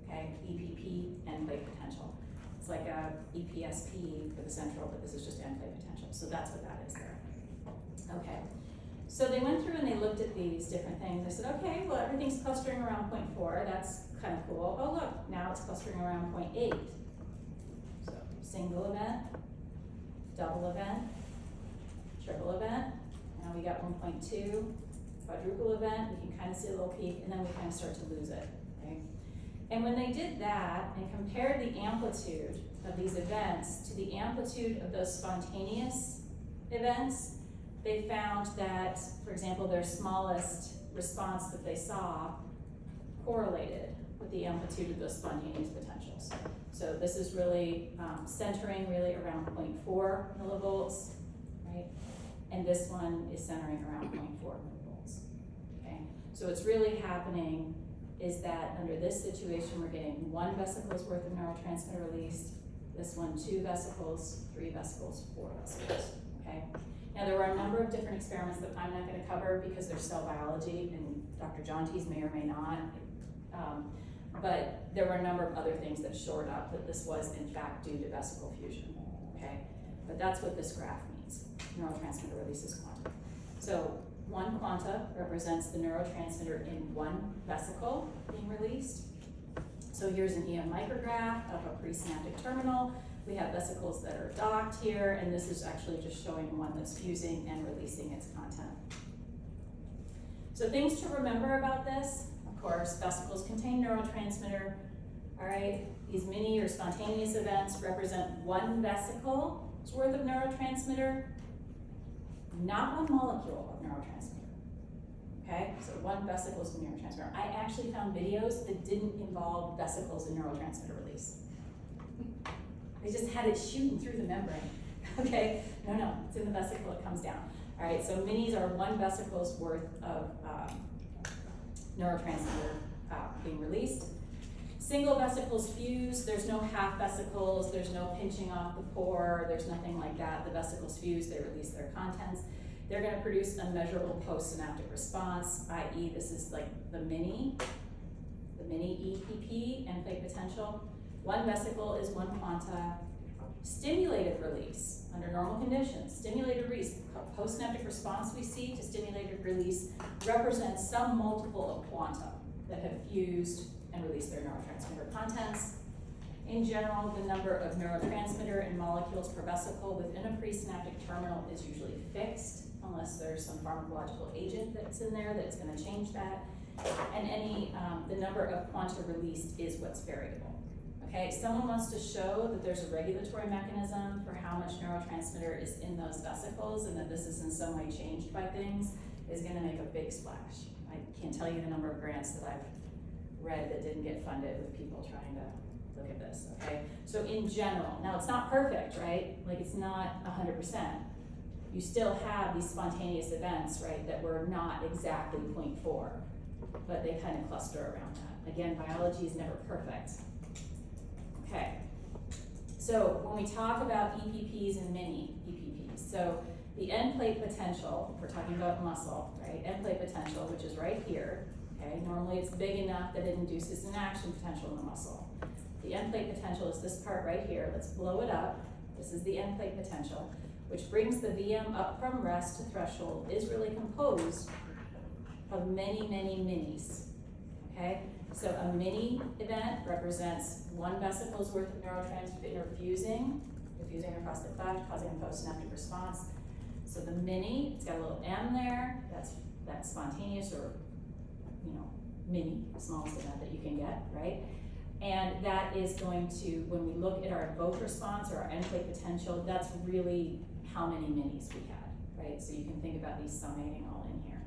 okay? EPP, end plate potential. It's like a EPSP for the central, but this is just end plate potential. So that's what that is there. Okay, so they went through and they looked at these different things. They said, okay, well, everything's clustering around 0.4. That's kind of cool. Oh, look, now it's clustering around 0.8. So single event, double event, triple event, now we got 1.2, quadruple event, we can kind of see a little peak, and then we kind of start to lose it, right? And when they did that and compared the amplitude of these events to the amplitude of those spontaneous events, they found that, for example, their smallest response that they saw correlated with the amplitude of those spontaneous potentials. So this is really centering really around 0.4 millivolts, right? And this one is centering around 0.4 millivolts, okay? So what's really happening is that under this situation, we're getting 1 vesicle's worth of neurotransmitter released, this one 2 vesicles, 3 vesicles, 4 vesicles, okay? Now there were a number of different experiments that I'm not gonna cover because they're cell biology and Dr. Jontes may or may not, but there were a number of other things that shored up that this was in fact due to vesicle fusion, okay? But that's what this graph means, neurotransmitter releases quanta. So 1 quanta represents the neurotransmitter in 1 vesicle being released. So here's an EM micrograph of a presynaptic terminal. We have vesicles that are docked here, and this is actually just showing one that's fusing and releasing its content. So things to remember about this, of course, vesicles contain neurotransmitter, all right? These mini or spontaneous events represent 1 vesicle's worth of neurotransmitter, not 1 molecule of neurotransmitter, okay? So 1 vesicle is neurotransmitter. I actually found videos that didn't involve vesicles in neurotransmitter release. They just had it shooting through the membrane, okay? No, it's in the vesicle, it comes down. All right, so minis are 1 vesicle's worth of neurotransmitter being released. Single vesicles fuse, there's no half vesicles, there's no pinching off the pore, there's nothing like that. The vesicles fuse, they release their contents. They're gonna produce a measurable postsynaptic response, i.e. this is like the mini EPP, end plate potential. 1 vesicle is 1 quanta. Stimulated release, under normal conditions, stimulated release, postsynaptic response we see to stimulated release represents some multiple of quanta that have fused and released their neurotransmitter contents. In general, the number of neurotransmitter and molecules per vesicle within a presynaptic terminal is usually fixed, unless there's some pharmacological agent that's in there that's gonna change that. And the number of quanta released is what's variable. Okay, someone wants to show that there's a regulatory mechanism for how much neurotransmitter is in those vesicles and that this is in some way changed by things, is gonna make a big splash. I can't tell you the number of grants that I've read that didn't get funded with people trying to look at this, okay? So in general, now it's not perfect, right? Like it's not 100%. You still have these spontaneous events, right, that were not exactly 0.4, but they kind of cluster around that. Again, biology is never perfect. Okay, so when we talk about EPPs and mini EPPs, so the end plate potential, we're talking about muscle, right? End plate potential, which is right here, okay? Normally it's big enough that it induces an action potential in the muscle. The end plate potential is this part right here. Let's blow it up. This is the end plate potential, which brings the VM up from rest to threshold, is really composed of many minis, okay? So a mini event represents 1 vesicle's worth of neurotransmitter diffusing across the cleft, causing a postsynaptic response. So the mini, it's got a little M there, that's spontaneous or, mini, smallest event that you can get, right? And that is going to, when we look at our evoke response or our end plate potential, that's really how many minis we had, right? So you can think about these summating all in here.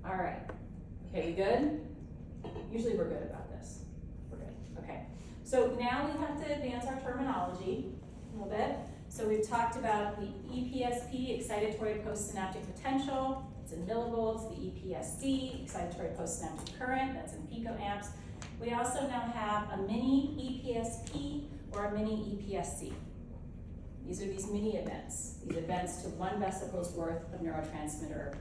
All right, okay, we good? Usually we're good about this. We're good, okay. So now we have to advance our terminology a little bit. So we've talked about the EPSP, excitatory postsynaptic potential, it's in millivolts, the EPSC, excitatory postsynaptic current, that's in picoamps. We also now have a mini EPSP or a mini EPSC. These are these mini events, these events to 1 vesicle's worth of neurotransmitter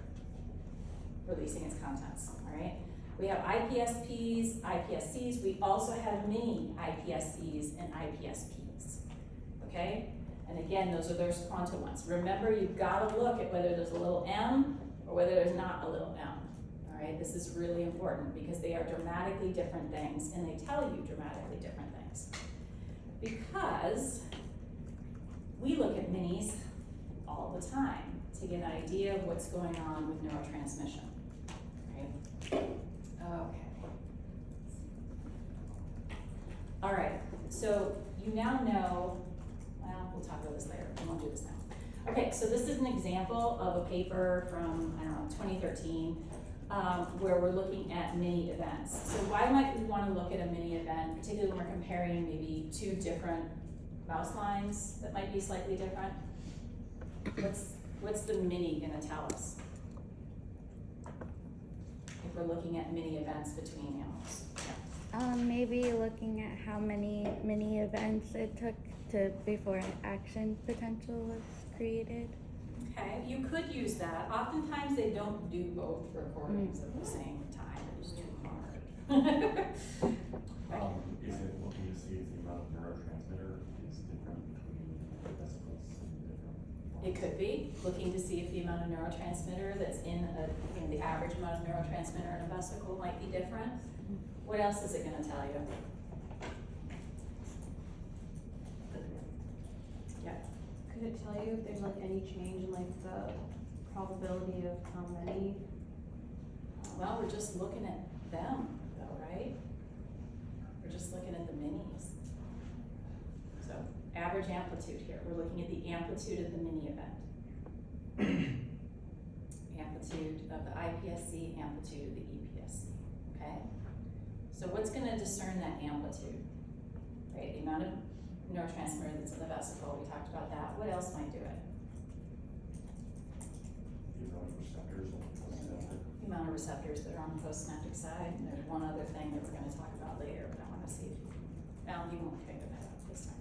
releasing its contents, all right? We have IPSPs, IPSCs, we also have mini IPSCs and IPSPs, okay? And again, those are those quanta ones. Remember, you've gotta look at whether there's a little m or whether there's not a little m, all right? This is really important because they are dramatically different things and they tell you dramatically different things. Because we look at minis all the time to get an idea of what's going on with neurotransmission, right? Okay. All right, so you now know, well, we'll talk about this later, we won't do this now. Okay, so this is an example of a paper from, I don't know, 2013, where we're looking at mini events. So why might we want to look at a mini event, particularly when we're comparing maybe two different mouse lines that might be slightly different? What's the mini gonna tell us? If we're looking at mini events between animals. Maybe looking at how many mini events it took before an action potential was created. Okay, you could use that. Oftentimes they don't do both recordings at the same time, it's too hard. Is it looking to see if the amount of neurotransmitter is different between the vesicles and different? It could be, looking to see if the amount of neurotransmitter that's in the average amount of neurotransmitter in a vesicle might be different. What else is it gonna tell you? Yeah, Could it tell you if there's like any change in like the probability of how many? well, we're just looking at them though, right? We're just looking at the minis. So, average amplitude here, we're looking at the amplitude of the mini event. Amplitude of the IPSC, amplitude of the EPSC, okay? So what's gonna discern that amplitude, right? The amount of neurotransmitter that's in the vesicle, we talked about that. What else might do it? The amount of receptors on the postsynaptic. The amount of receptors that are on the postsynaptic side. And there's one other thing that we're gonna talk about later, but I wanna see if you won't figure that out this time.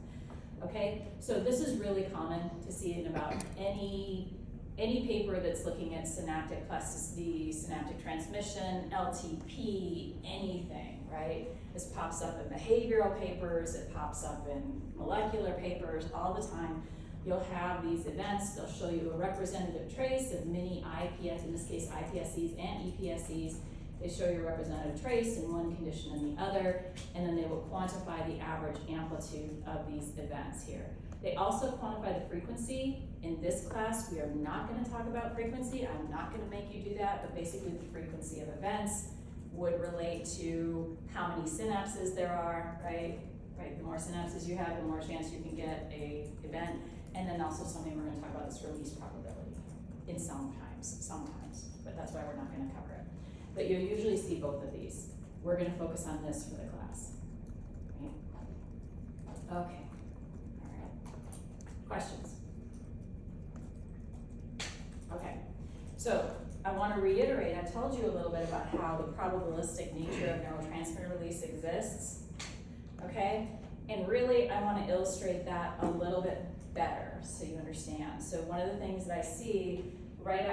Okay, so this is really common to see in about any paper that's looking at synaptic plasticity, synaptic transmission, LTP, anything, right? This pops up in behavioral papers, it pops up in molecular papers all the time. You'll have these events, they'll show you a representative trace of many IPS, in this case IPSCs and EPSCs. They show you a representative trace in one condition and the other, and then they will quantify the average amplitude of these events here. They also quantify the frequency. In this class, we are not gonna talk about frequency. I'm not gonna make you do that, but basically the frequency of events would relate to how many synapses there are, right? Right, the more synapses you have, the more chance you can get a event. And then also something we're gonna talk about is release probability in sometimes, but that's why we're not gonna cover it. But you'll usually see both of these. We're gonna focus on this for the class, right? Okay. Questions? Okay, so I want to reiterate, I told you a little bit about how the probabilistic nature of neurotransmitter release exists, okay? And really, I want to illustrate that a little bit better so you understand. So one of the things that I see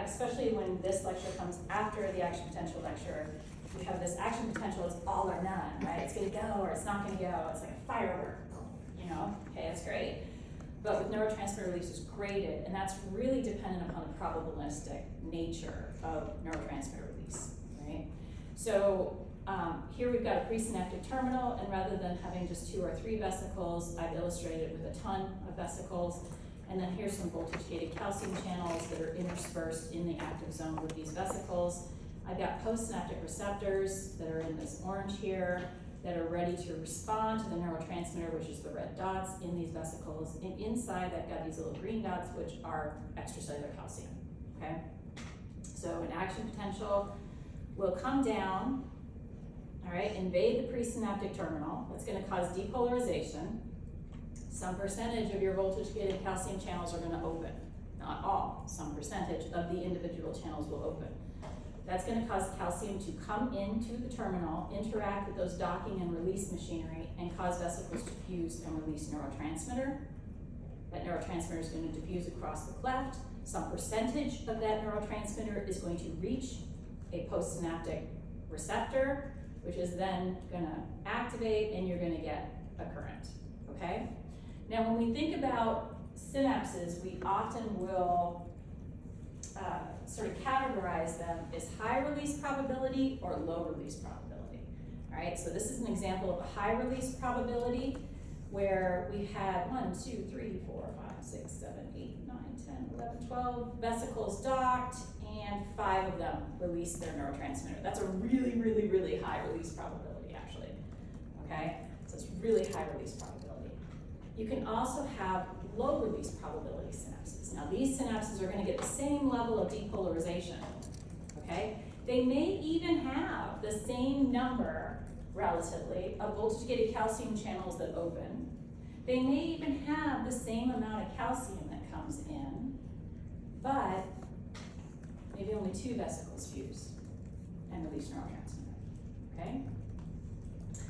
especially when this lecture comes after the action potential lecture, we have this action potential, it's all or none, right? It's gonna go or it's not gonna go, it's like a firework, you know? Okay, that's great. But with neurotransmitter release, it's graded, and that's really dependent upon the probabilistic nature of neurotransmitter release, right? So here we've got a presynaptic terminal, and rather than having just 2 or 3 vesicles, I've illustrated it with a ton of vesicles. And then here's some voltage-gated calcium channels that are interspersed in the active zone with these vesicles. I've got postsynaptic receptors that are in this orange here, that are ready to respond to the neurotransmitter, which is the red dots in these vesicles. And inside, I've got these little green dots, which are extracellular calcium, okay? So an action potential will come down, all right, invade the presynaptic terminal. That's gonna cause depolarization. Some percentage of your voltage-gated calcium channels are gonna open. Not all, some percentage of the individual channels will open. That's gonna cause calcium to come into the terminal, interact with those docking and release machinery, and cause vesicles to fuse and release neurotransmitter. That neurotransmitter is gonna diffuse across the cleft. Some percentage of that neurotransmitter is going to reach a postsynaptic receptor, which is then gonna activate, and you're gonna get a current, okay? Now, when we think about synapses, we often will sort of categorize them as high release probability or low release probability. All right, so this is an example of a high release probability where we had 1, 2, 3, 4, 5, 6, 7, 8, 9, 10, 11, 12 vesicles docked, and 5 of them released their neurotransmitter. That's a really, really, really high release probability, actually. Okay? So it's really high release probability. You can also have low release probability synapses. Now these synapses are going to get the same level of depolarization. Okay? They may even have the same number, relatively, of voltage-gated calcium channels that open. They may even have the same amount of calcium that comes in, but maybe only 2 vesicles fuse and release neurotransmitter. Okay?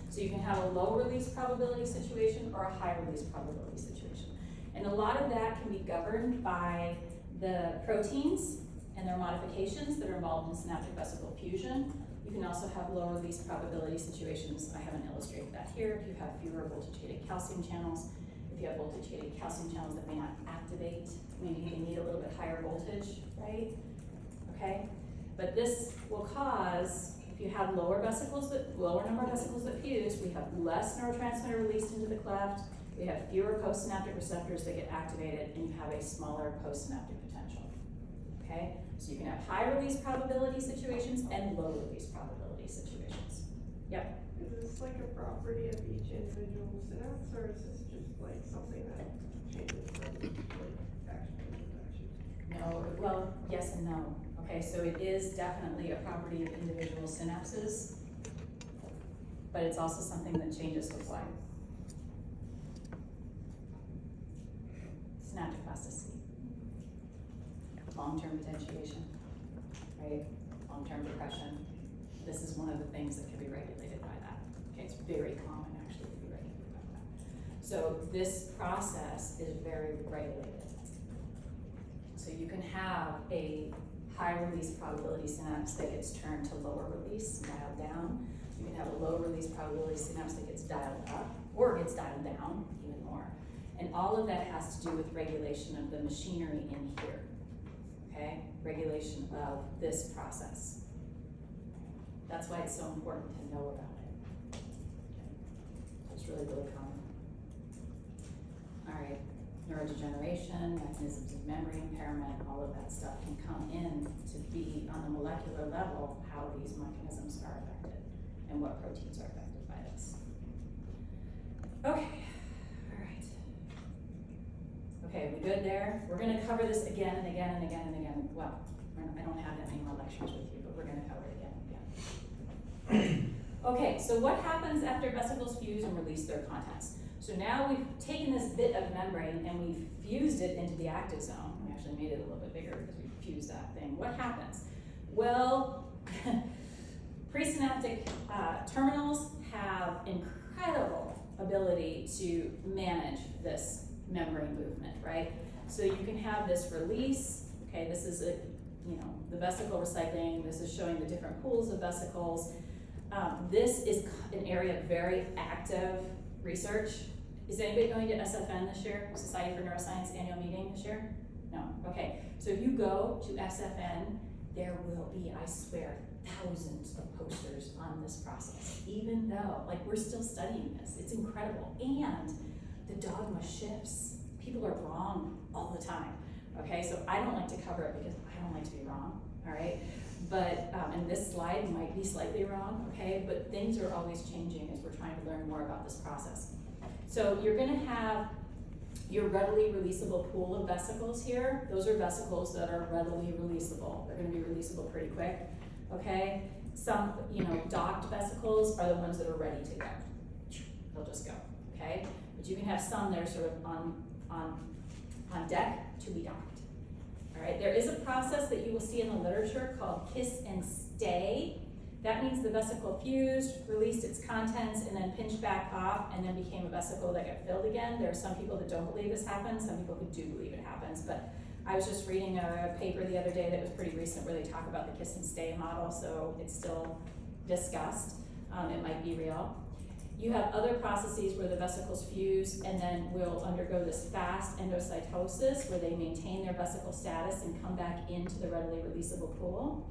So you can have a low release probability situation or a high release probability situation. And a lot of that can be governed by the proteins and their modifications that are involved in synaptic vesicle fusion. You can also have low release probability situations. I haven't illustrated that here. If you have fewer voltage-gated calcium channels, if you have voltage-gated calcium channels that may not activate, maybe they need a little bit higher voltage, right? Okay? But this will cause, if you have lower number of vesicles that fuse, we have less neurotransmitter released into the cleft, we have fewer postsynaptic receptors that get activated, and you have a smaller postsynaptic potential. Okay? So you can have high release probability situations and low release probability situations. Yep. Is this like a property of each individual synapse, or is this just like something that changes from like action to action? No, well, yes and no. Okay, so it is definitely a property of individual synapses, but it's also something that changes with life. Synaptic plasticity. Long-term potentiation, right? Long-term depression. This is one of the things that can be regulated by that. Okay, it's very common actually to be regulated by that. So this process is very regulated. So you can have a high release probability synapse that gets turned to lower release, dialed down. You can have a low release probability synapse that gets dialed up or gets dialed down even more. And all of that has to do with regulation of the machinery in here. Okay, regulation of this process. That's why it's so important to know about it. Okay. It's really, really common. All right, neurodegeneration, mechanisms of memory impairment, all of that stuff can come in to be on the molecular level how these mechanisms are affected and what proteins are affected by this. Okay, all right. Okay, we good there? We're gonna cover this again and again and again and again. Well, I don't have that many more lectures with you, but we're gonna cover it again and again. Okay, so what happens after vesicles fuse and release their contents? So now we've taken this bit of membrane and we've fused it into the active zone. We actually made it a little bit bigger because we fused that thing. What happens? Well, presynaptic terminals have incredible ability to manage this membrane movement, right? So you can have this release. Okay, this is the vesicle recycling. This is showing the different pools of vesicles. This is an area of very active research. Is anybody going to SFN this year? Society for Neuroscience annual meeting this year? No, okay. So if you go to SFN, there will be, I swear, thousands of posters on this process, even though, we're still studying this. It's incredible. And the dogma shifts. People are wrong all the time, okay? So I don't like to cover it because I don't like to be wrong, all right? But, and this slide might be slightly wrong, okay? But things are always changing as we're trying to learn more about this process. So you're gonna have your readily releasable pool of vesicles here. Those are vesicles that are readily releasable. They're gonna be releasable pretty quick, okay? Some, docked vesicles are the ones that are ready to go. They'll just go, okay? But you can have some that are sort of on deck to be docked. All right, there is a process that you will see in the literature called kiss and stay. That means the vesicle fused, released its contents, and then pinched back off, and then became a vesicle that got filled again. There are some people that don't believe this happens, some people who do believe it happens, but I was just reading a paper the other day that was pretty recent where they talk about the kiss and stay model, so it's still discussed. It might be real. You have other processes where the vesicles fuse and then will undergo this fast endocytosis where they maintain their vesicle status and come back into the readily releasable pool.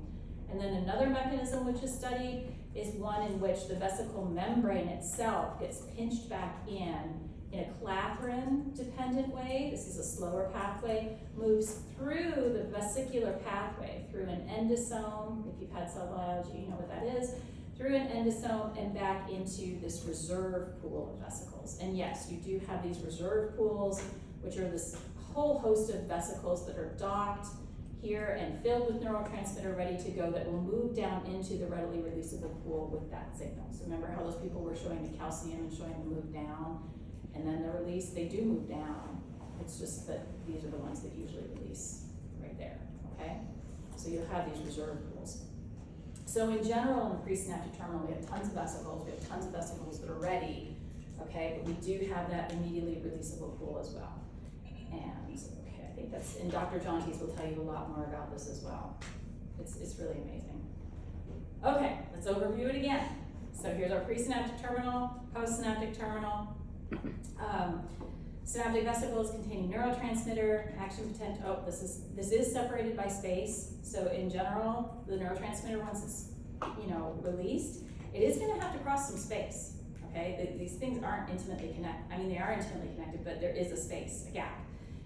And then another mechanism which is studied is one in which the vesicle membrane itself gets pinched back in in a clathrin-dependent way, this is a slower pathway, moves through the vesicular pathway, through an endosome, if you've had cell biology, you know what that is, through an endosome and back into this reserve pool of vesicles. And yes, you do have these reserve pools, which are this whole host of vesicles that are docked here and filled with neurotransmitter ready to go that will move down into the readily releasable pool with that signal. So remember how those people were showing the calcium and showing the move down, and then the release, they do move down. It's just that these are the ones that usually release right there, okay? So you'll have these reserve pools. So in general, in the presynaptic terminal, we have tons of vesicles, we have tons of vesicles that are ready, okay? But we do have that immediately releasable pool as well. And, okay, I think that's, and Dr. Jontes will tell you a lot more about this as well. It's really amazing. Okay, let's overview it again. So here's our presynaptic terminal, postsynaptic terminal. Synaptic vesicles containing neurotransmitter, action potential, oh, this is separated by space. So in general, the neurotransmitter, once it's, released, it is gonna have to cross some space, okay? These things aren't intimately connected. I mean, they are intimately connected, but there is a space, a gap.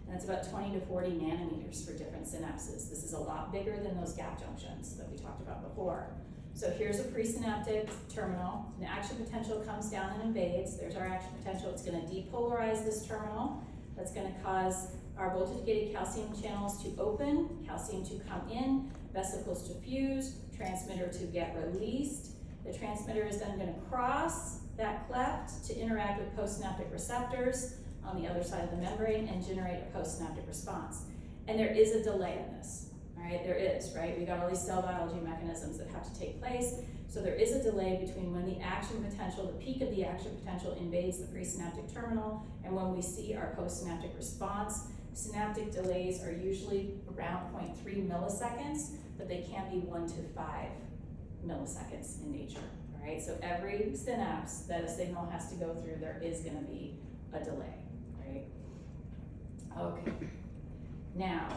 And it's about 20 to 40 nanometers for different synapses. This is a lot bigger than those gap junctions that we talked about before. So here's a presynaptic terminal. An action potential comes down and invades. There's our action potential. It's gonna depolarize this terminal. That's gonna cause our voltage-gated calcium channels to open, calcium to come in, vesicles to fuse, transmitter to get released. The transmitter is then gonna cross that cleft to interact with postsynaptic receptors on the other side of the membrane and generate a postsynaptic response. And there is a delay in this. All right, there is, right? We got all these cell biology mechanisms that have to take place. So there is a delay between when the action potential, the peak of the action potential invades the presynaptic terminal and when we see our postsynaptic response. Synaptic delays are usually around 0.3 milliseconds, but they can be 1 to 5 milliseconds in nature, all right? So every synapse that a signal has to go through, there is gonna be a delay, right? Okay, now,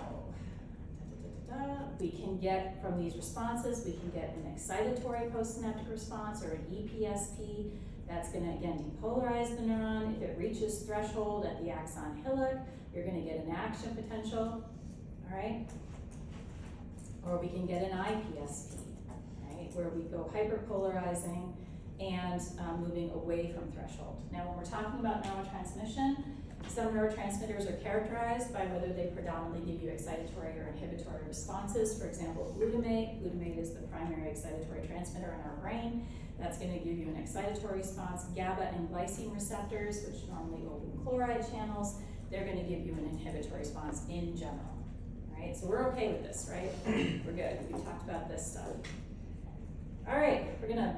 we can get from these responses, we can get an excitatory postsynaptic response or an EPSP. That's gonna, again, depolarize the neuron. If it reaches threshold at the axon hillock, you're gonna get an action potential, all right? Or we can get an IPSP, right? Where we go hyperpolarizing and moving away from threshold. Now, when we're talking about neurotransmission, some neurotransmitters are characterized by whether they predominantly give you excitatory or inhibitory responses. For example, glutamate. Glutamate is the primary excitatory transmitter in our brain. That's going to give you an excitatory response. GABA and glycine receptors, which normally open chloride channels, they're going to give you an inhibitory response in general. All right, so we're okay with this, right? We're good. We talked about this stuff. All right, we're going to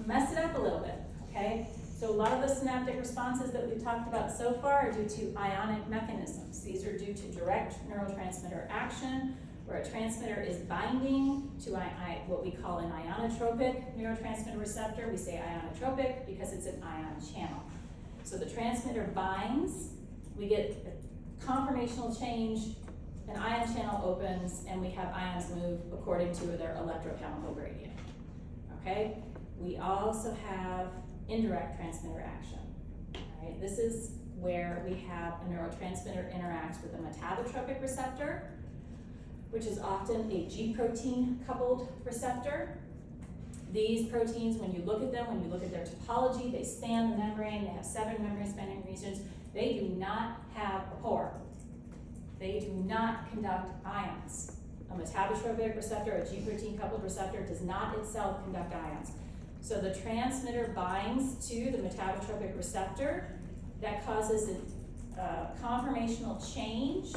mess it up a little bit, okay? So a lot of the synaptic responses that we've talked about so far are due to ionic mechanisms. These are due to direct neurotransmitter action, where a transmitter is binding to what we call an ionotropic neurotransmitter receptor. We say ionotropic because it's an ion channel. So the transmitter binds, we get a conformational change, an ion channel opens, and we have ions move according to their electrochemical gradient, okay? We also have indirect transmitter action, right? This is where we have a neurotransmitter interacts with a metabotropic receptor, which is often a G protein coupled receptor. These proteins, when you look at them, when you look at their topology, they span the membrane, they have 7 membrane spanning regions. They do not have a pore. They do not conduct ions. A metabotropic receptor, a G protein coupled receptor, does not itself conduct ions. So the transmitter binds to the metabotropic receptor. That causes a conformational change,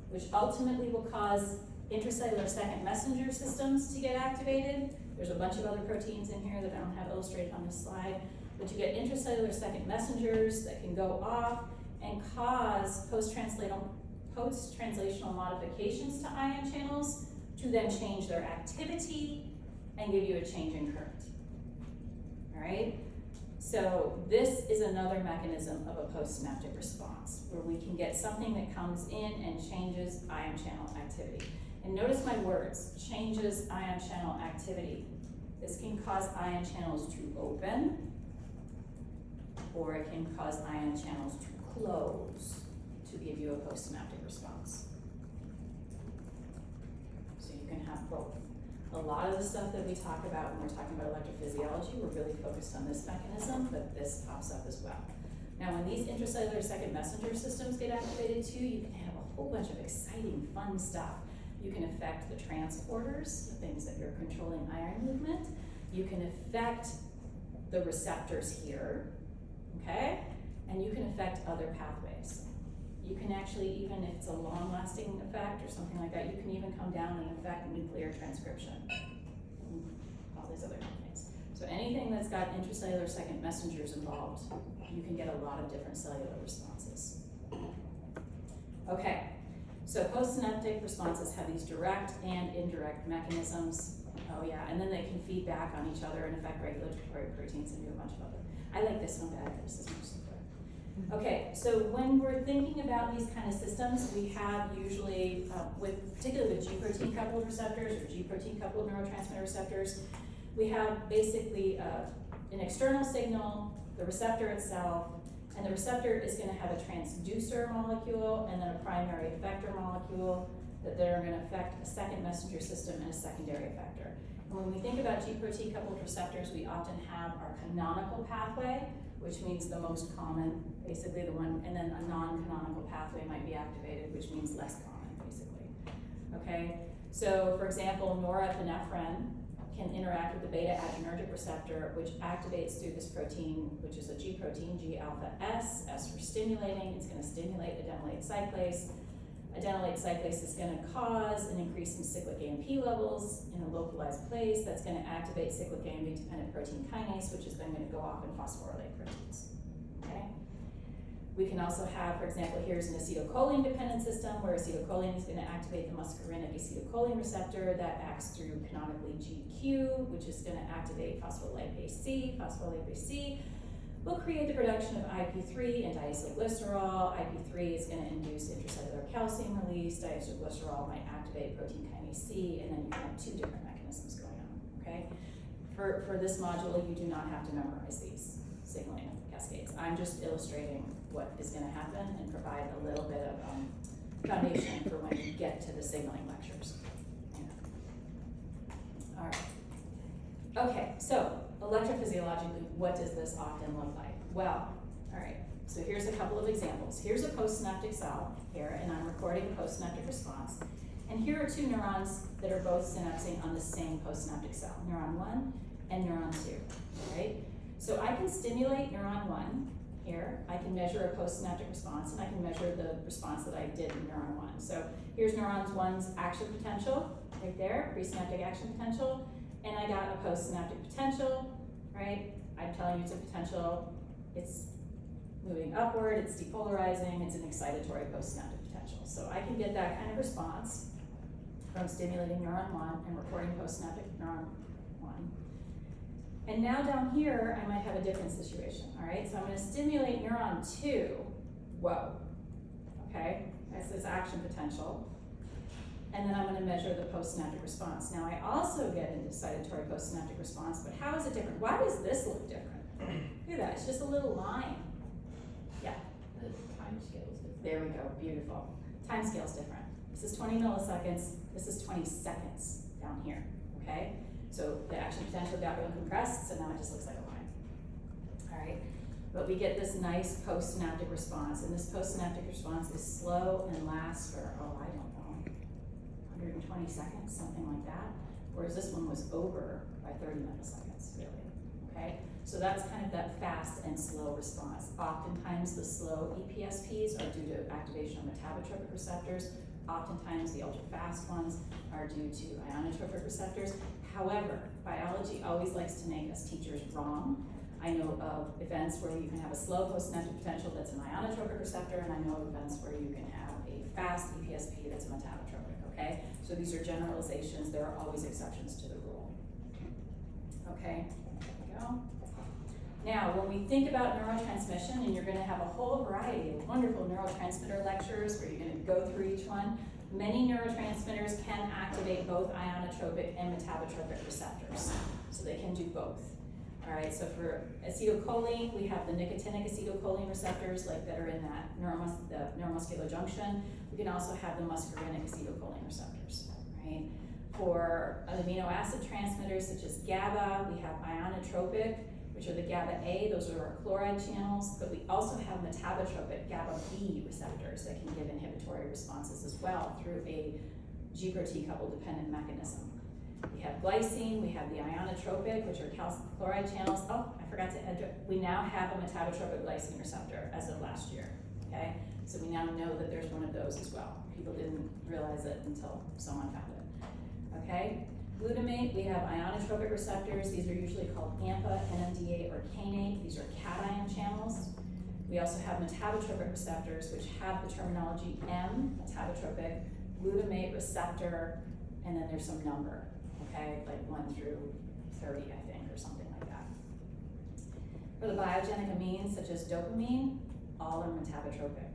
which ultimately will cause intracellular second messenger systems to get activated. There's a bunch of other proteins in here that I don't have illustrated on this slide, but you get intracellular second messengers that can go off and cause post-translational modifications to ion channels to then change their activity and give you a change in current. All right? So this is another mechanism of a postsynaptic response where we can get something that comes in and changes ion channel activity. And notice my words, changes ion channel activity. This can cause ion channels to open or it can cause ion channels to close to give you a postsynaptic response. So you can have both. A lot of the stuff that we talk about when we're talking about electrophysiology, we're really focused on this mechanism, but this pops up as well. Now, when these intracellular second messenger systems get activated too, you can have a whole bunch of exciting, fun stuff. You can affect the transporters, the things that you're controlling ion movement. You can affect the receptors here, okay? And you can affect other pathways. You can actually, even if it's a long-lasting effect or something like that, you can even come down and affect nuclear transcription. All these other things. So anything that's got intracellular second messengers involved, you can get a lot of different cellular responses. Okay, so postsynaptic responses have these direct and indirect mechanisms. Oh yeah, and then they can feed back on each other and affect regulatory proteins and do a bunch of other. I like this one better, this is much simpler. Okay, so when we're thinking about these kind of systems, we have usually, particularly with G protein coupled receptors or G protein coupled neurotransmitter receptors, we have basically an external signal, the receptor itself, and the receptor is going to have a transducer molecule and then a primary effector molecule that they're going to affect a second messenger system and a secondary effector. And when we think about G protein coupled receptors, we often have our canonical pathway, which means the most common, basically the one, and then a non-canonical pathway might be activated, which means less common, basically. Okay, so for example, norepinephrine can interact with the beta adrenergic receptor, which activates through this protein, which is a G protein, G alpha S, S for stimulating. It's going to stimulate adenylate cyclase. Adenylate cyclase is going to cause an increase in cyclic AMP levels in a localized place. That's going to activate cyclic AMP dependent protein kinase, which is then going to go off and phosphorylate proteins. Okay. We can also have, for example, here's an acetylcholine dependent system where acetylcholine is going to activate the muscarinic acetylcholine receptor that acts through canonically GQ, which is going to activate phospholipase C. Phospholipase C will create the production of IP3 and diacylglycerol. IP3 is going to induce intracellular calcium release. Diacylglycerol might activate protein kinase C, and then you can have two different mechanisms going on, okay? For this module, you do not have to memorize these signaling cascades. I'm just illustrating what is going to happen and provide a little bit of foundation for when you get to the signaling lectures. Yeah. All right. Okay, so electrophysiologically, what does this often look like? Well, all right, so here's a couple of examples. Here's a postsynaptic cell here, and I'm recording a postsynaptic response. And here are two neurons that are both synapsing on the same postsynaptic cell, neuron 1 and neuron 2, right? So I can stimulate neuron 1 here. I can measure a postsynaptic response, and I can measure the response that I did in neuron 1. So here's neuron 1's action potential, right there, presynaptic action potential. And I got a postsynaptic potential, right? I'm telling you it's a potential, it's moving upward, it's depolarizing, it's an excitatory postsynaptic potential. So I can get that kind of response from stimulating neuron 1 and recording postsynaptic neuron 1. And now down here, I might have a different situation, all right? So I'm gonna stimulate neuron 2, whoa, okay? That's this action potential. And then I'm going to measure the postsynaptic response. Now I also get an excitatory postsynaptic response, but how is it different? Why does this look different? Look at that, it's just a little line. Yeah. The time scale is different. There we go, beautiful. Time scale is different. This is 20 milliseconds, this is 20 seconds down here, okay? So the action potential got really compressed, so now it just looks like a line. All right, but we get this nice postsynaptic response, and this postsynaptic response is slow and lasts for, oh, I don't know, 120 seconds, something like that, whereas this one was over by 30 milliseconds, really, okay? So that's kind of that fast and slow response. Oftentimes the slow EPSPs are due to activation of metabotropic receptors. Oftentimes the ultra-fast ones are due to ionotropic receptors. However, biology always likes to make us teachers wrong. I know of events where you can have a slow postsynaptic potential that's an ionotropic receptor, and I know of events where you can have a fast EPSP that's a metabotropic. Okay, so these are generalizations. There are always exceptions to the rule. Okay, there we go. Now, when we think about neurotransmission, and you're going to have a whole variety of wonderful neurotransmitter lectures where you're going to go through each one, many neurotransmitters can activate both ionotropic and metabotropic receptors. So they can do both. All right, so for acetylcholine, we have the nicotinic acetylcholine receptors like that are in that the neuromuscular junction. We can also have the muscarinic acetylcholine receptors, right? For amino acid transmitters such as GABA, we have ionotropic, which are the GABA A, those are our chloride channels, but we also have metabotropic GABA B receptors that can give inhibitory responses as well through a G-protein couple dependent mechanism. We have glycine, we have the ionotropic, which are calcium chloride channels. Oh, I forgot to add, we now have a metabotropic glycine receptor as of last year, okay? So we now know that there's one of those as well. People didn't realize it until someone found it, okay? Glutamate, we have ionotropic receptors. These are usually called AMPA, NMDA, or kainate. These are cation channels. We also have metabotropic receptors, which have the terminology M, metabotropic, glutamate receptor, and then there's some number, okay, like 1 through 30, I think, or something like that. For the biogenic amines, such as dopamine, all are metabotropic.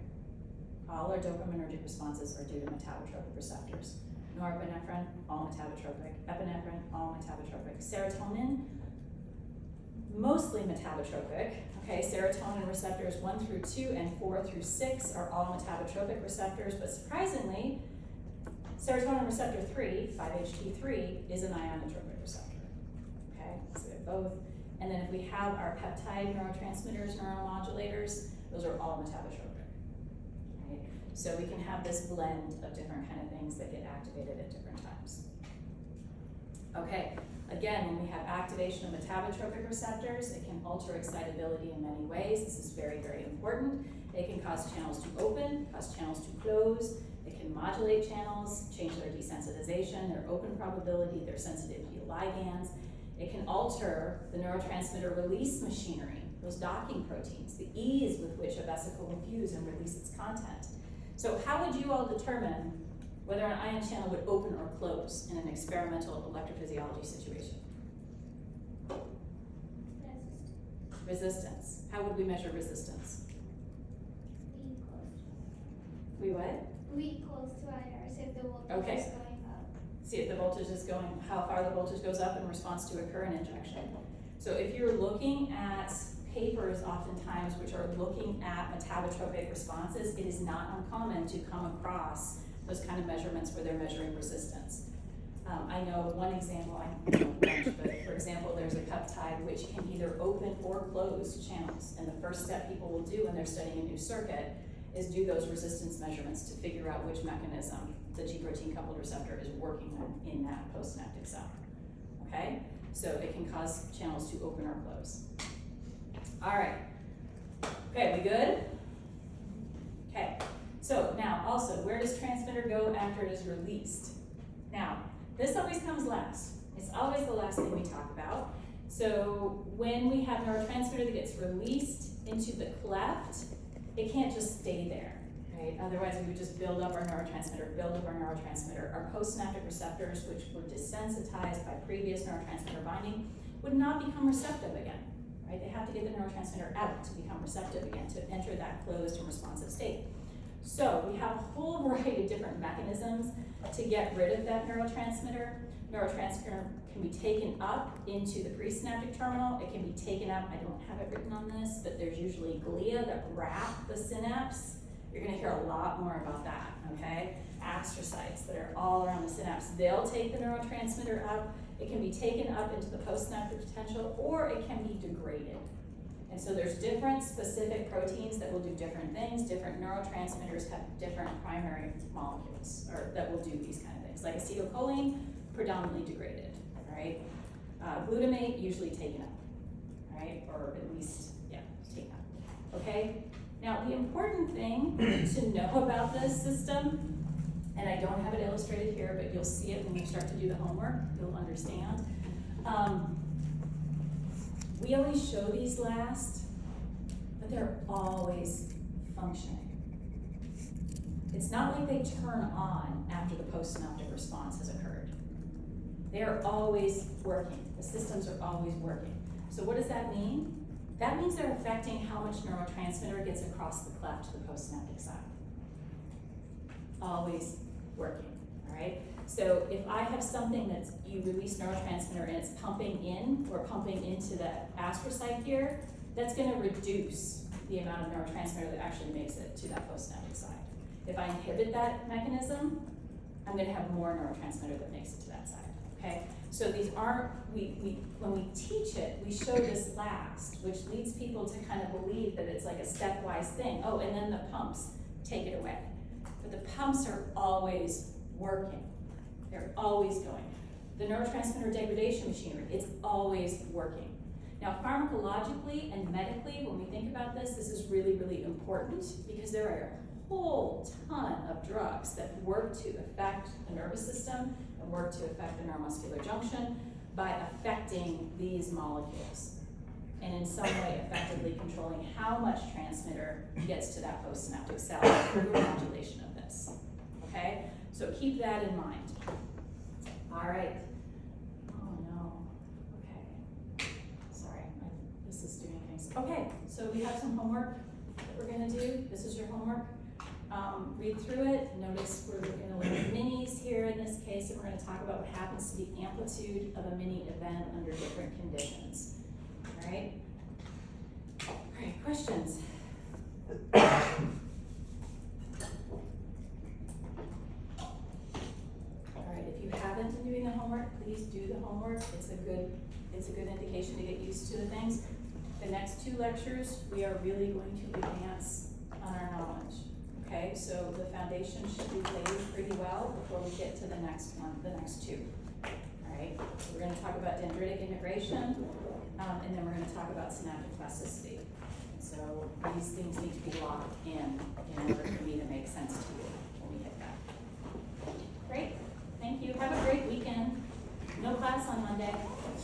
All our dopaminergic responses are due to metabotropic receptors. Norepinephrine, all metabotropic. Epinephrine, all metabotropic. Serotonin, mostly metabotropic. Okay, serotonin receptors 1 through 2 and 4 through 6 are all metabotropic receptors, but surprisingly, serotonin receptor 3, 5-HT3, is an ionotropic receptor. Okay, so they're both. And then if we have our peptide neurotransmitters, neuromodulators, those are all metabotropic. Right? So we can have this blend of different kind of things that get activated at different times. Okay, again, when we have activation of metabotropic receptors, it can alter excitability in many ways. This is very, very important. It can cause channels to open, cause channels to close. It can modulate channels, change their desensitization, their open probability, their sensitivity to ligands. It can alter the neurotransmitter release machinery, those docking proteins, the ease with which a vesicle will fuse and release its content. So how would you all determine whether an ion channel would open or close in an experimental electrophysiology situation? Resistance. How would we measure resistance? We what? We close to IRs if the voltage Okay. is going up. See if the voltage is going, how far the voltage goes up in response to a current injection. So if you're looking at papers oftentimes which are looking at metabotropic responses, it is not uncommon to come across those kind of measurements where they're measuring resistance. I know one example, I don't know much, but for example, there's a peptide which can either open or close channels. And the first step people will do when they're studying a new circuit is do those resistance measurements to figure out which mechanism the G-protein coupled receptor is working on in that postsynaptic cell. Okay? So it can cause channels to open or close. All right. Okay, we good? Okay. So now also, where does transmitter go after it is released? Now, this always comes last. It's always the last thing we talk about. So when we have neurotransmitter that gets released into the cleft, it can't just stay there, right? Otherwise we would just build up our neurotransmitter. Our postsynaptic receptors, which were desensitized by previous neurotransmitter binding, would not become receptive again, right? They have to get the neurotransmitter out to become receptive again, to enter that closed and responsive state. So we have a whole variety of different mechanisms to get rid of that neurotransmitter. Neurotransmitter can be taken up into the presynaptic terminal. It can be taken up, I don't have it written on this, but there's usually glia that wrap the synapse. You're gonna hear a lot more about that, okay? Astrocytes that are all around the synapse. They'll take the neurotransmitter up. It can be taken up into the postsynaptic potential, or it can be degraded. And so there's different specific proteins that will do different things. Different neurotransmitters have different primary molecules or that will do these kind of things. Like acetylcholine, predominantly degraded, right? Glutamate, usually taken up, right? Or at least, yeah, taken up, okay? Now, the important thing to know about this system, and I don't have it illustrated here, but you'll see it when you start to do the homework, you'll understand. We always show these last, but they're always functioning. It's not like they turn on after the postsynaptic response has occurred. They are always working. The systems are always working. So what does that mean? That means they're affecting how much neurotransmitter gets across the cleft to the postsynaptic side. Always working, all right? So if I have something that's, you release neurotransmitter and it's pumping in or pumping into the astrocyte here, that's gonna reduce the amount of neurotransmitter that actually makes it to that postsynaptic side. If I inhibit that mechanism, I'm gonna have more neurotransmitter that makes it to that side, okay? So these aren't, when we teach it, we show this last, which leads people to kind of believe that it's like a stepwise thing. Oh, and then the pumps take it away. But the pumps are always working. They're always going. The neurotransmitter degradation machinery, it's always working. Now, pharmacologically and medically, when we think about this, this is really, really important because there are a whole ton of drugs that work to affect the nervous system and work to affect the neuromuscular junction by affecting these molecules and in some way effectively controlling how much transmitter gets to that postsynaptic cell through modulation of this, okay? So keep that in mind. All right. Oh no, okay. Sorry, this is doing things. Okay, so we have some homework that we're gonna do. This is your homework. Read through it. Notice we're gonna look at minis here in this case, and we're gonna talk about what happens to the amplitude of a mini event under different conditions. All right? All right, questions? All right, if you haven't been doing the homework, please do the homework. It's a good indication to get used to the things. The next 2 lectures, we are really going to advance on our knowledge. Okay, so the foundation should be laid pretty well before we get to the next one, the next 2. All right, so we're gonna talk about dendritic integration, and then we're gonna talk about synaptic plasticity. So these things need to be locked in